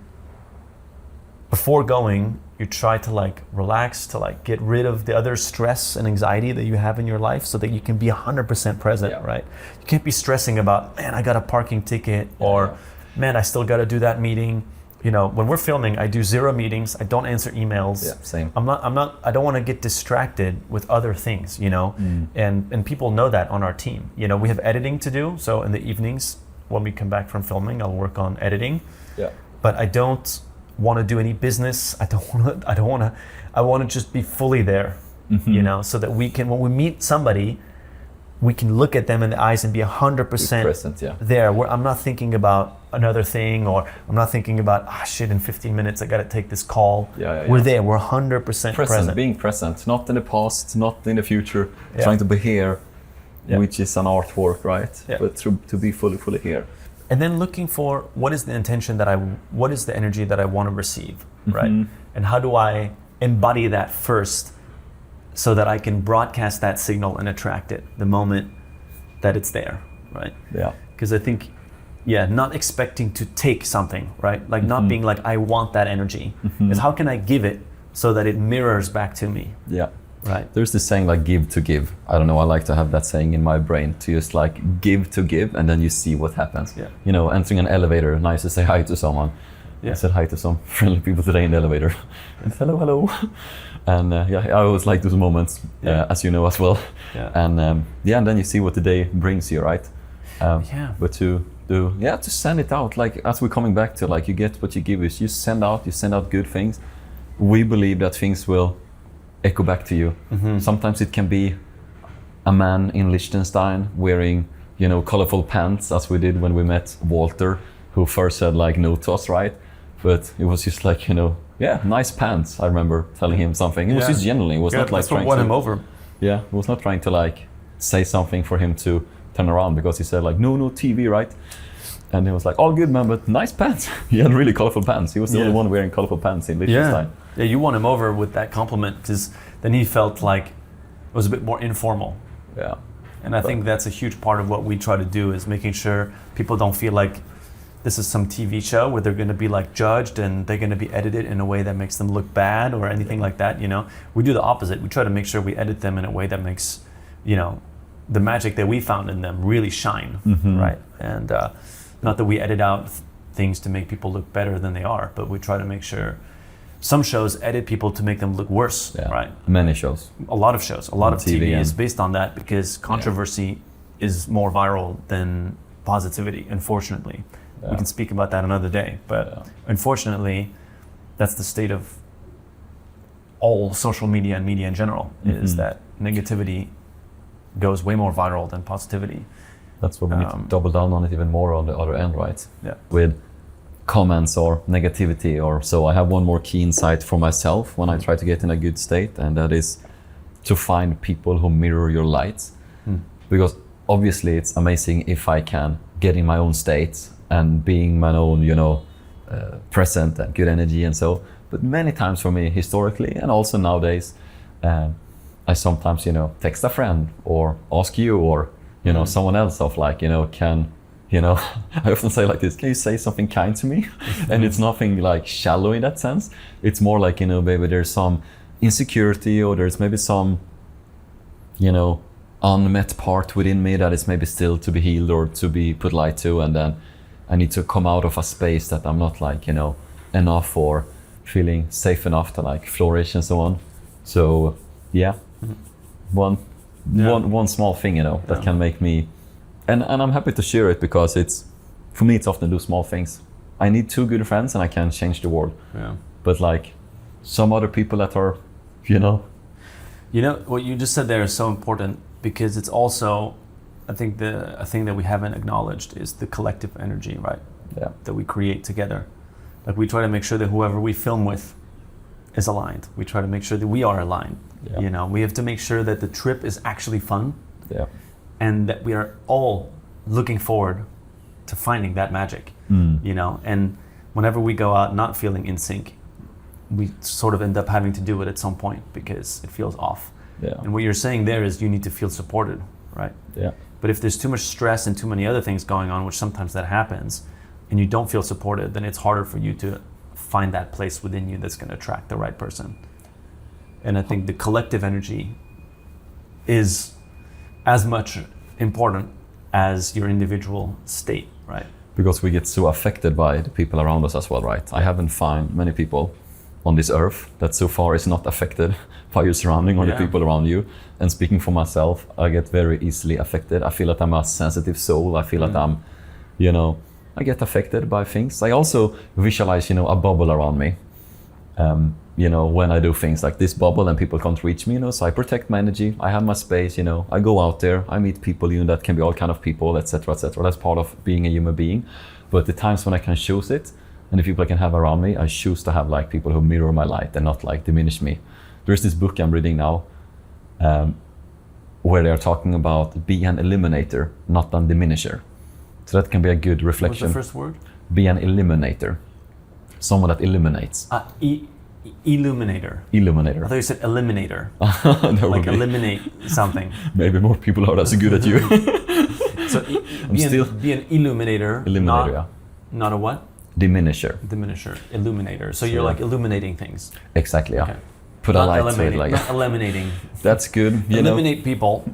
before going, you try to like relax, to like get rid of the other stress and anxiety that you have in your life so that you can be 100% present, right? You can't be stressing about, man, I got a parking ticket, or man, I still got to do that meeting. You know, when we're filming, I do 0 meetings. I don't answer emails. Yeah, same. I don't want to get distracted with other things, you know, and people know that on our team. You know, we have editing to do. So in the evenings, when we come back from filming, I'll work on editing. Yeah. But I don't want to do any business. I want to just be fully there, you know, so that we can, when we meet somebody, we can look at them in the eyes and be 100% present, there. Where I'm not thinking about another thing, or I'm not thinking about, shit, in 15 minutes I got to take this call. We're there. We're 100% present. Being present, not in the past, not in the future, trying to be here, which is an artwork, right? But to be fully here. And then looking for what is the intention what is the energy that I want to receive, right? And how do I embody that first, so that I can broadcast that signal and attract it the moment that it's there, right? Yeah. Because I think, not expecting to take something, right? Like not being like, I want that energy. Is how can I give it so that it mirrors back to me? Yeah. Right. There's this saying like give to give. I don't know, I like to have that saying in my brain, to just like give to give, and then you see what happens. Yeah. You know, entering an elevator, nice to say hi to someone. I said hi to some friendly people today in the elevator. And hello. And I always like those moments, as you know as well. And and then you see what the day brings you, right? But to send it out, like as we're coming back to, like, you get what you give. Is you send out good things. We believe that things will echo back to you. Sometimes it can be a man in Liechtenstein wearing, colorful pants, as we did when we met Walter, who first said like no to us, right? But it was just like, nice pants. I remember telling him something. It was just genuinely. It was not like trying to win him over. Yeah, it was not trying to like say something for him to turn around, because he said like no TV, right? And he was like, all good, man, but nice pants. He had really colorful pants. He was the only one wearing colorful pants in Liechtenstein. Yeah, you won him over with that compliment, because then he felt like it was a bit more informal. Yeah. And I think that's a huge part of what we try to do, is making sure people don't feel like this is some TV show where they're going to be like judged and they're going to be edited in a way that makes them look bad or anything like that. We do the opposite. We try to make sure we edit them in a way that makes, the magic that we found in them really shine, right? And not that we edit out things to make people look better than they are, but we try to make sure. Some shows edit people to make them look worse, right? Many shows. A lot of shows. A lot of TV and is based on that, because controversy is more viral than positivity, unfortunately. We can speak about that another day, but unfortunately, that's the state of all social media and media in general, is that negativity goes way more viral than positivity. That's what we need to double down on it even more on the other end, right? Yeah. With comments or negativity or so. I have one more key insight for myself when I try to get in a good state, and that is to find people who mirror your light. Because obviously it's amazing if I can get in my own state and being my own, present and good energy and so. But many times for me, historically and also nowadays, I sometimes, text a friend or ask you or, someone else of like, can, I often say like this, can you say something kind to me? And it's nothing like shallow in that sense. It's more like, maybe there's some insecurity, or there's maybe some, unmet part within me that is maybe still to be healed or to be put light to, and then I need to come out of a space that I'm not like, enough or feeling safe enough to like flourish and so on. So one small thing, that can make me, and I'm happy to share it, because for me it's often those small things. I need 2 good friends and I can change the world. Yeah. But like some other people that are, what you just said there is so important, because it's also, I think a thing that we haven't acknowledged is the collective energy, right? Yeah. That we create together. Like we try to make sure that whoever we film with is aligned. We try to make sure that we are aligned. Yeah. We have to make sure that the trip is actually fun. Yeah. And that we are all looking forward to finding that magic. And whenever we go out not feeling in sync, we sort of end up having to do it at some point because it feels off. Yeah. And what you're saying there is you need to feel supported, right? Yeah. But if there's too much stress and too many other things going on, which sometimes that happens, and you don't feel supported, then it's harder for you to find that place within you that's going to attract the right person. And I think the collective energy is as much important as your individual state, right? Because we get so affected by the people around us as well, right? I haven't found many people on this earth that so far is not affected by your surrounding or the people around you. And speaking for myself, I get very easily affected. I feel that I'm a sensitive soul. I feel that I'm, you know, I get affected by things. I also visualize, you know, a bubble around me. You know, when I do things like this bubble and people can't reach me, you know, so I protect my energy. I have my space, you know, I go out there, I meet people, you know, that can be all kind of people, etc., etc. That's part of being a human being. But the times when I can choose it, and the people I can have around me, I choose to have like people who mirror my light and not like diminish me. There's this book I'm reading now, where they're talking about be an eliminator, not an diminisher. So that can be a good reflection. What's the first word? Be an eliminator. Someone that eliminates. Illuminator. Illuminator. I thought you said eliminator. That Like would be- eliminate something. Maybe more people are as good at you. So be an illuminator. Eliminator, yeah. Not a what? Diminisher. Diminisher. Illuminator. So you're like illuminating things. Exactly, yeah. Okay. Put a Not light to it. eliminating. Like, Not eliminating. that's good. You know. Eliminate people.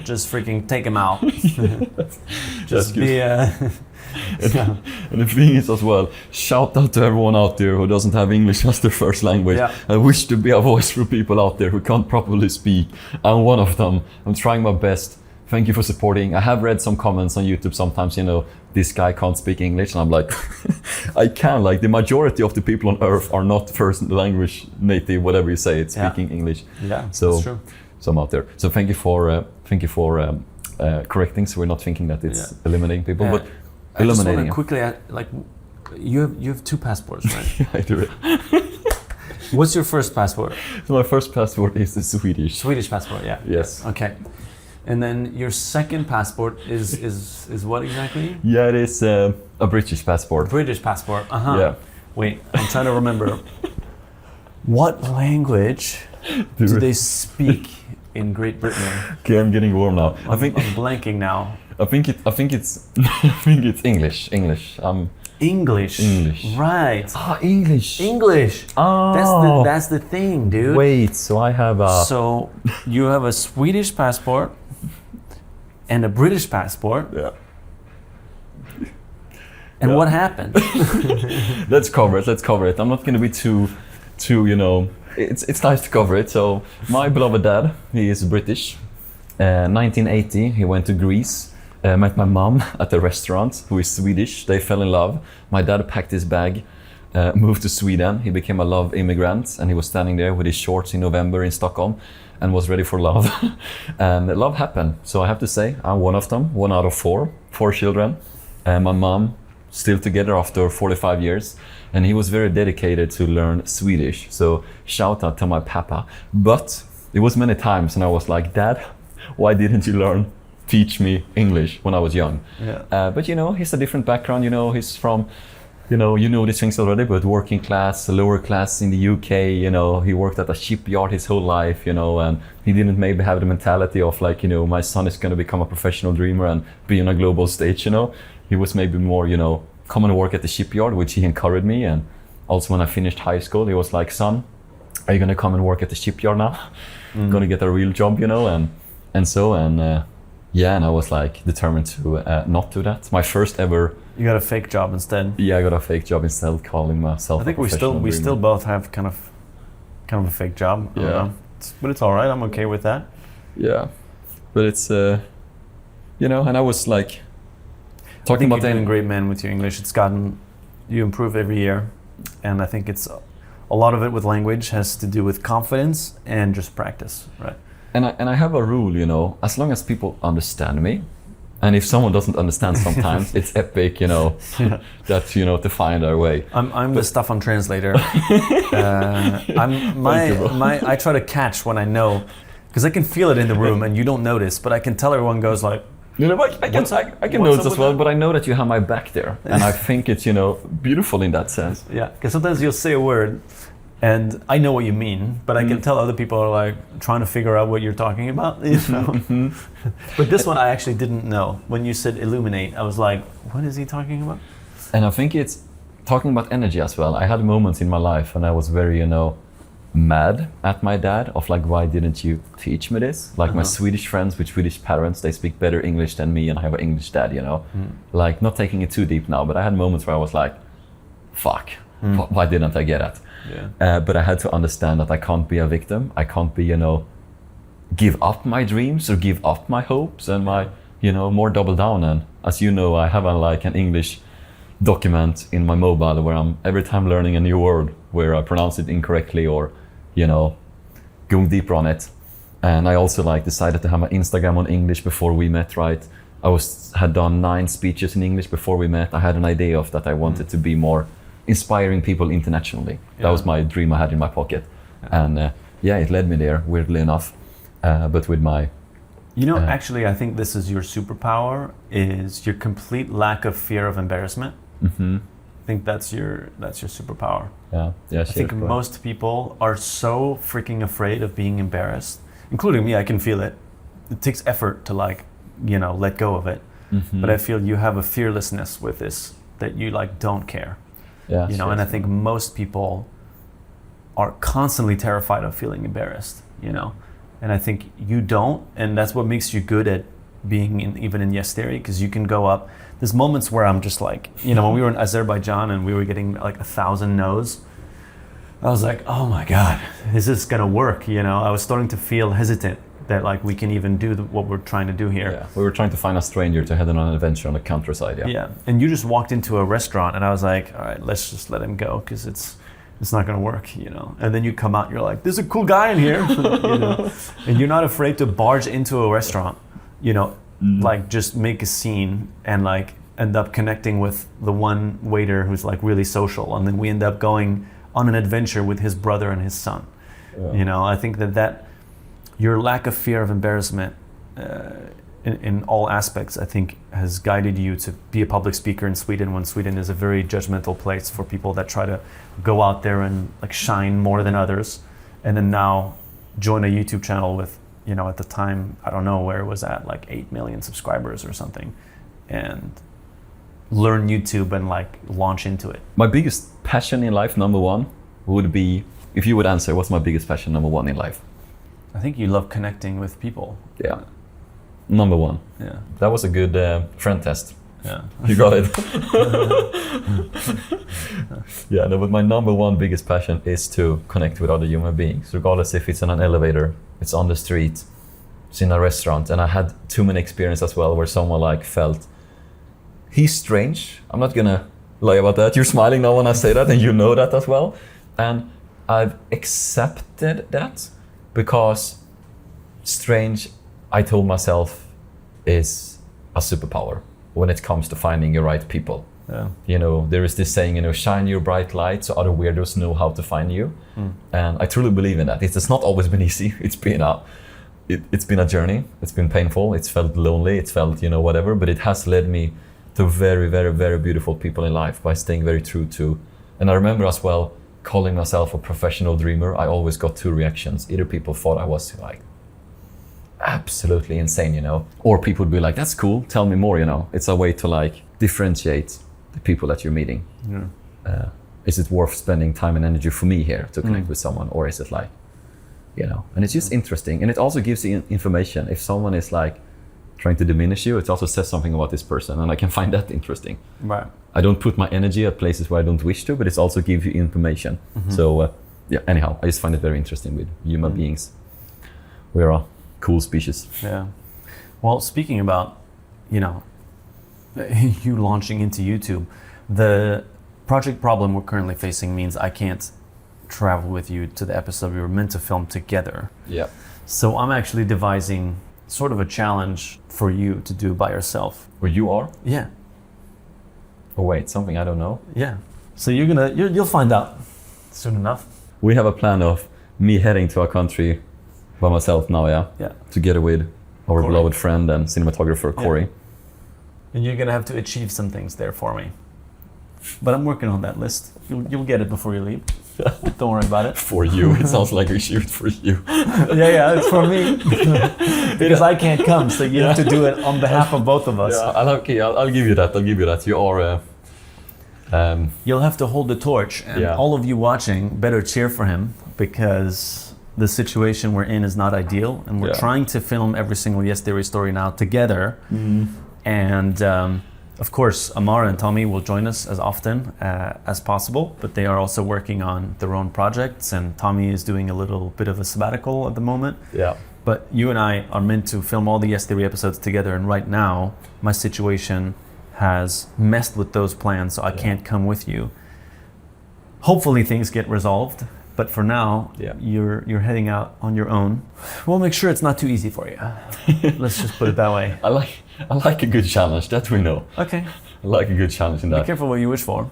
Just freaking take them out. That's Just good. be And the thing is as well, shout out to everyone out there who doesn't have English as their first language. Yeah. I wish to be a voice for people out there who can't properly speak. I'm one of them. I'm trying my best. Thank you for supporting. I have read some comments on YouTube sometimes, you know, this guy can't speak English. And I'm like, I can. Like the majority of the people on earth are not first language native, whatever you say, it's speaking English. Yeah, So, that's true. so I'm out there. So thank you for correcting. So we're not thinking that it's eliminating people, but I just want eliminating. to quickly add, like, you have 2 passports, right? I do it. What's your first passport? So my first passport is the Swedish. Swedish passport, yeah. Yes. Okay. And then your second passport is what exactly? Yeah, it is a British passport. British passport. Uh-huh. Yeah. Wait, I'm trying to remember. What language do they speak in Great Britain? Okay, I'm getting warm now. I'm blanking now. I think it's English. English. English. English. Right. English. English. Oh. That's the thing, dude. Wait, so I have a. So you have a Swedish passport and a British passport. Yeah. And what happened? Let's cover it. I'm not going to be too, you know. It's nice to cover it. So my beloved dad, he is British. 1980, he went to Greece. Met my mom at a restaurant who is Swedish. They fell in love. My dad packed his bag, moved to Sweden. He became a love immigrant, and he was standing there with his shorts in November in Stockholm and was ready for love. And love happened. So I have to say, I'm one of them, 1 out of 4 children. And my mom, still together after 45 years. And he was very dedicated to learn Swedish. So shout out to my papa. But it was many times, and I was like, Dad, why didn't you teach me English when I was young? Yeah. But you know, he's a different background. You know, he's from, you know these things already, but working class, lower class in the UK. You know, he worked at a shipyard his whole life. You know, and he didn't maybe have the mentality of like, you know, my son is going to become a professional dreamer and be on a global stage. You know, he was maybe more, you know, come and work at the shipyard, which he encouraged me. And also when I finished high school, he was like, son, are you going to come and work at the shipyard now? Going to get a real job, you know, and I was like determined to not do that. My first ever. You got a fake job instead. Yeah, I got a fake job instead, calling myself. I think a professional we dreamer. still both have kind of a fake job. I don't know. But it's all right. I'm okay with that. Yeah, but it's you know, and I was like talking about you're doing great, man, with your English. You improve every year, and I think it's a lot of it with language has to do with confidence and just practice, right? And I have a rule, you know, as long as people understand me, and if someone doesn't understand sometimes, it's epic, you know, that, you know, to find our way. I'm the Staffan translator. I try to catch when I know, because I can feel it in the room and you don't notice, but I can tell everyone goes like, you know, I can notice as well, but I know that you have my back there, and I think it's, you know, beautiful in that sense. Yeah, because sometimes you'll say a word, And I know what you mean, but I can tell other people are like trying to figure out what you're talking about, you know? But this one I actually didn't know. When you said illuminate, I was like, what is he talking about? And I think it's talking about energy as well. I had moments in my life when I was very, mad at my dad of like, why didn't you teach me this? Like my Swedish friends with Swedish parents, they speak better English than me and I have an English dad, Like not taking it too deep now, but I had moments where I was like, fuck, why didn't I get it? Yeah. But I had to understand that I can't be a victim. I can't be, give up my dreams or give up my hopes and my, more double down. And as you know, I have an English document in my mobile where I'm every time learning a new word where I pronounce it incorrectly or, going deeper on it. And I also decided to have my Instagram on English before we met, right? I had done 9 speeches in English before we met. I had an idea of that I wanted to be more inspiring people internationally. That was my dream I had in my pocket. And it led me there, weirdly enough. But with my... actually, I think this is your superpower, is your complete lack of fear of embarrassment. Mm-hmm. I think that's your superpower. Yeah. I think most people are so freaking afraid of being embarrassed, including me. I can feel it. It takes effort to let go of it. Mm-hmm. But I feel you have a fearlessness with this that you don't care. Yeah, And I think most people are constantly terrified of feeling embarrassed, and I think you don't, and that's what makes you good at being even in Yes Theory, because you can go up. There's moments where I'm just like, when we were in Azerbaijan and we were getting 1,000 no's, I was like, oh my God, is this gonna work? I was starting to feel hesitant that we can even do what we're trying to do here. Yeah, we were trying to find a stranger to head on an adventure on the countryside. Yeah, and you just walked into a restaurant and I was like, all right, let's just let him go because it's not gonna work, And then you come out, you're like, there's a cool guy in here, and you're not afraid to barge into a restaurant, just make a scene and end up connecting with the one waiter who's really social, and then we end up going on an adventure with his brother and his son. I think that your lack of fear of embarrassment in all aspects, I think, has guided you to be a public speaker in Sweden, when Sweden is a very judgmental place for people that try to go out there and shine more than others. And then now join a YouTube channel with, at the time, I don't know where it was at, 8 million subscribers or something, and learn YouTube and launch into it. My biggest passion in life, number one, would be, if you would answer, what's my biggest passion, number one in life? I think you love connecting with people. Yeah. Number one. Yeah. That was a good friend test. Yeah. You got it. Yeah, no, but my number one biggest passion is to connect with other human beings, regardless if it's in an elevator, it's on the street, it's in a restaurant. And I had too many experiences as well where someone felt, he's strange. I'm not gonna lie about that. You're smiling now when I say that, and you know that as well. And I've accepted that because strange, I told myself, is a superpower when it comes to finding your right people. Yeah. There is this saying, shine your bright light so other weirdos know how to find you. And I truly believe in that. It's not always been easy. It's been a journey. It's been painful. It's felt lonely. It's felt, whatever, but it has led me to very, very, very beautiful people in life by staying very true to. And I remember as well, calling myself a professional dreamer, I always got 2 reactions. Either people thought I was absolutely insane, or people would be like, that's cool, tell me more, It's a way to differentiate the people that you're meeting. Yeah. Is it worth spending time and energy for me here to connect with someone, or is it and it's just interesting, and it also gives you information. If someone is trying to diminish you, it also says something about this person, and I can find that interesting. Right. I don't put my energy at places where I don't wish to, but it also gives you information. So anyhow, I just find it very interesting with human beings. We're a cool species. Yeah. Well, speaking about, you launching into YouTube, the project problem we're currently facing means I can't travel with you to the episode we were meant to film together. Yeah. So I'm actually devising sort of a challenge for you to do by yourself. Where you are? Yeah. Oh wait, something I don't know. Yeah. So you'll find out soon enough. We have a plan of me heading to a country by myself now, Yeah. together with our Corey. beloved friend and cinematographer Corey. Yeah. And you're gonna have to achieve some things there for me. But I'm working on that list. You'll get it before you leave. Don't worry about it. For you, it sounds like we shoot for you. Yeah, it's for me. Because I can't come, so you have to do it on behalf of both of us. Yeah, I'll give you that. I'll give you that. You are. You'll have to hold the torch, and Yeah. all of you watching better cheer for him, because the situation we're in is not ideal, and we're Yeah. trying to film every single Yes Theory story now together. And of course, Amara and Tommy will join us as often as possible, but they are also working on their own projects, and Tommy is doing a little bit of a sabbatical at the moment. Yeah. But you and I are meant to film all the Yes Theory episodes together, and right now, my situation has messed with those plans, so I can't come with you. Hopefully things get resolved, but for now, you're heading out on your own. We'll make sure it's not too easy for you. Let's just put it that way. I like a good challenge, that we know. Okay. I like a good challenge in Be that. careful what you wish for.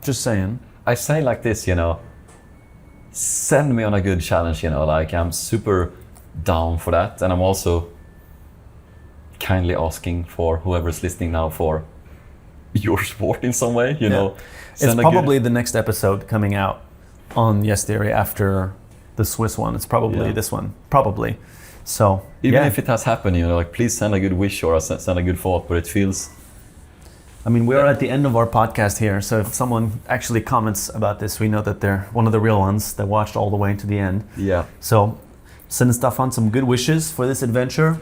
Just saying. I say like this, send me on a good challenge, like I'm super down for that. And I'm also kindly asking for whoever's listening now for your support in some way, It's Send a probably the next episode coming out on Yes Theory after the Swiss one. It's probably this one. Probably. So, Even if it has happened, like please send a good wish or send a good thought, but it feels... I mean, we are at the end of our podcast here, so if someone actually comments about this, we know that they're one of the real ones that watched all the way to the end. Yeah. So, send Staffan some good wishes for this adventure.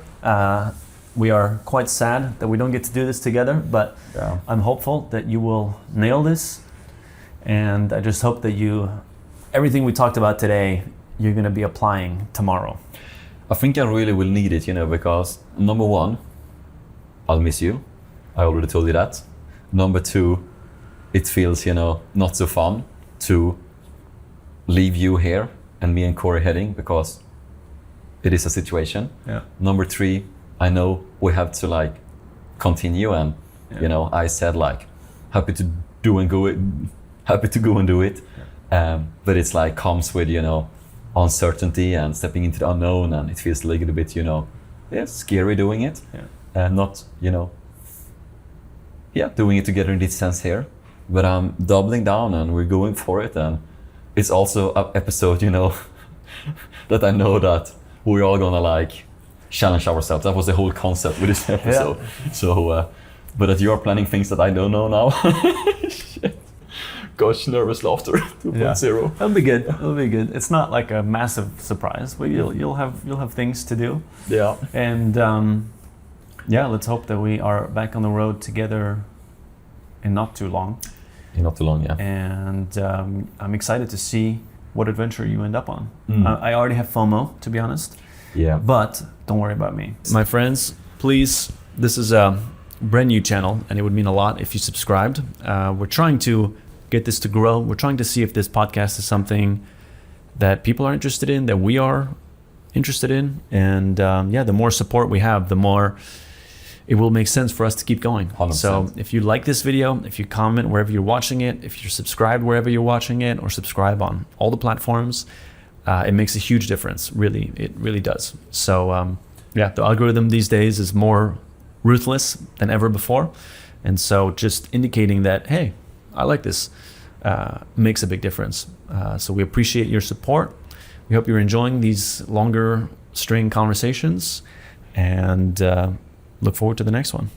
We are quite sad that we don't get to do this together, but I'm hopeful that you will nail this. And I just hope that everything we talked about today, you're going to be applying tomorrow. I think I really will need it, because number one, I'll miss you. I already told you that. Number two, it feels, not so fun to leave you here and me and Corey heading, because it is a situation. Yeah. Number three, I know we have to continue, and I said happy to go and do it. But it's comes with uncertainty and stepping into the unknown, and it feels a little bit scary doing it, and not doing it together in this sense here. But I'm doubling down and we're going for it, and it's also an episode that I know that we're all gonna challenge ourselves. That was the whole concept with this episode. So but that you are planning things that I don't know now. Shit. Gosh, nervous laughter 2.0. It'll be good. It'll be good. It's not like a massive surprise, but you'll have things to do. Yeah. And let's hope that we are back on the road together in not too long. In not too long, yeah. And I'm excited to see what adventure you end up on. I already have FOMO, to be honest. Yeah. But don't worry about me. My friends, please, this is a brand new channel, and it would mean a lot if you subscribed. We're trying to get this to grow. We're trying to see if this podcast is something that people are interested in, that we are interested in. And the more support we have, the more it will make sense for us to keep going. 100%. So if you like this video, if you comment wherever you're watching it, if you're subscribed wherever you're watching it, or subscribe on all the platforms, it makes a huge difference. Really, it really does. So the algorithm these days is more ruthless than ever before. And so just indicating that, hey, I like this, makes a big difference. So we appreciate your support. We hope you're enjoying these longer string conversations, and look forward to the next one.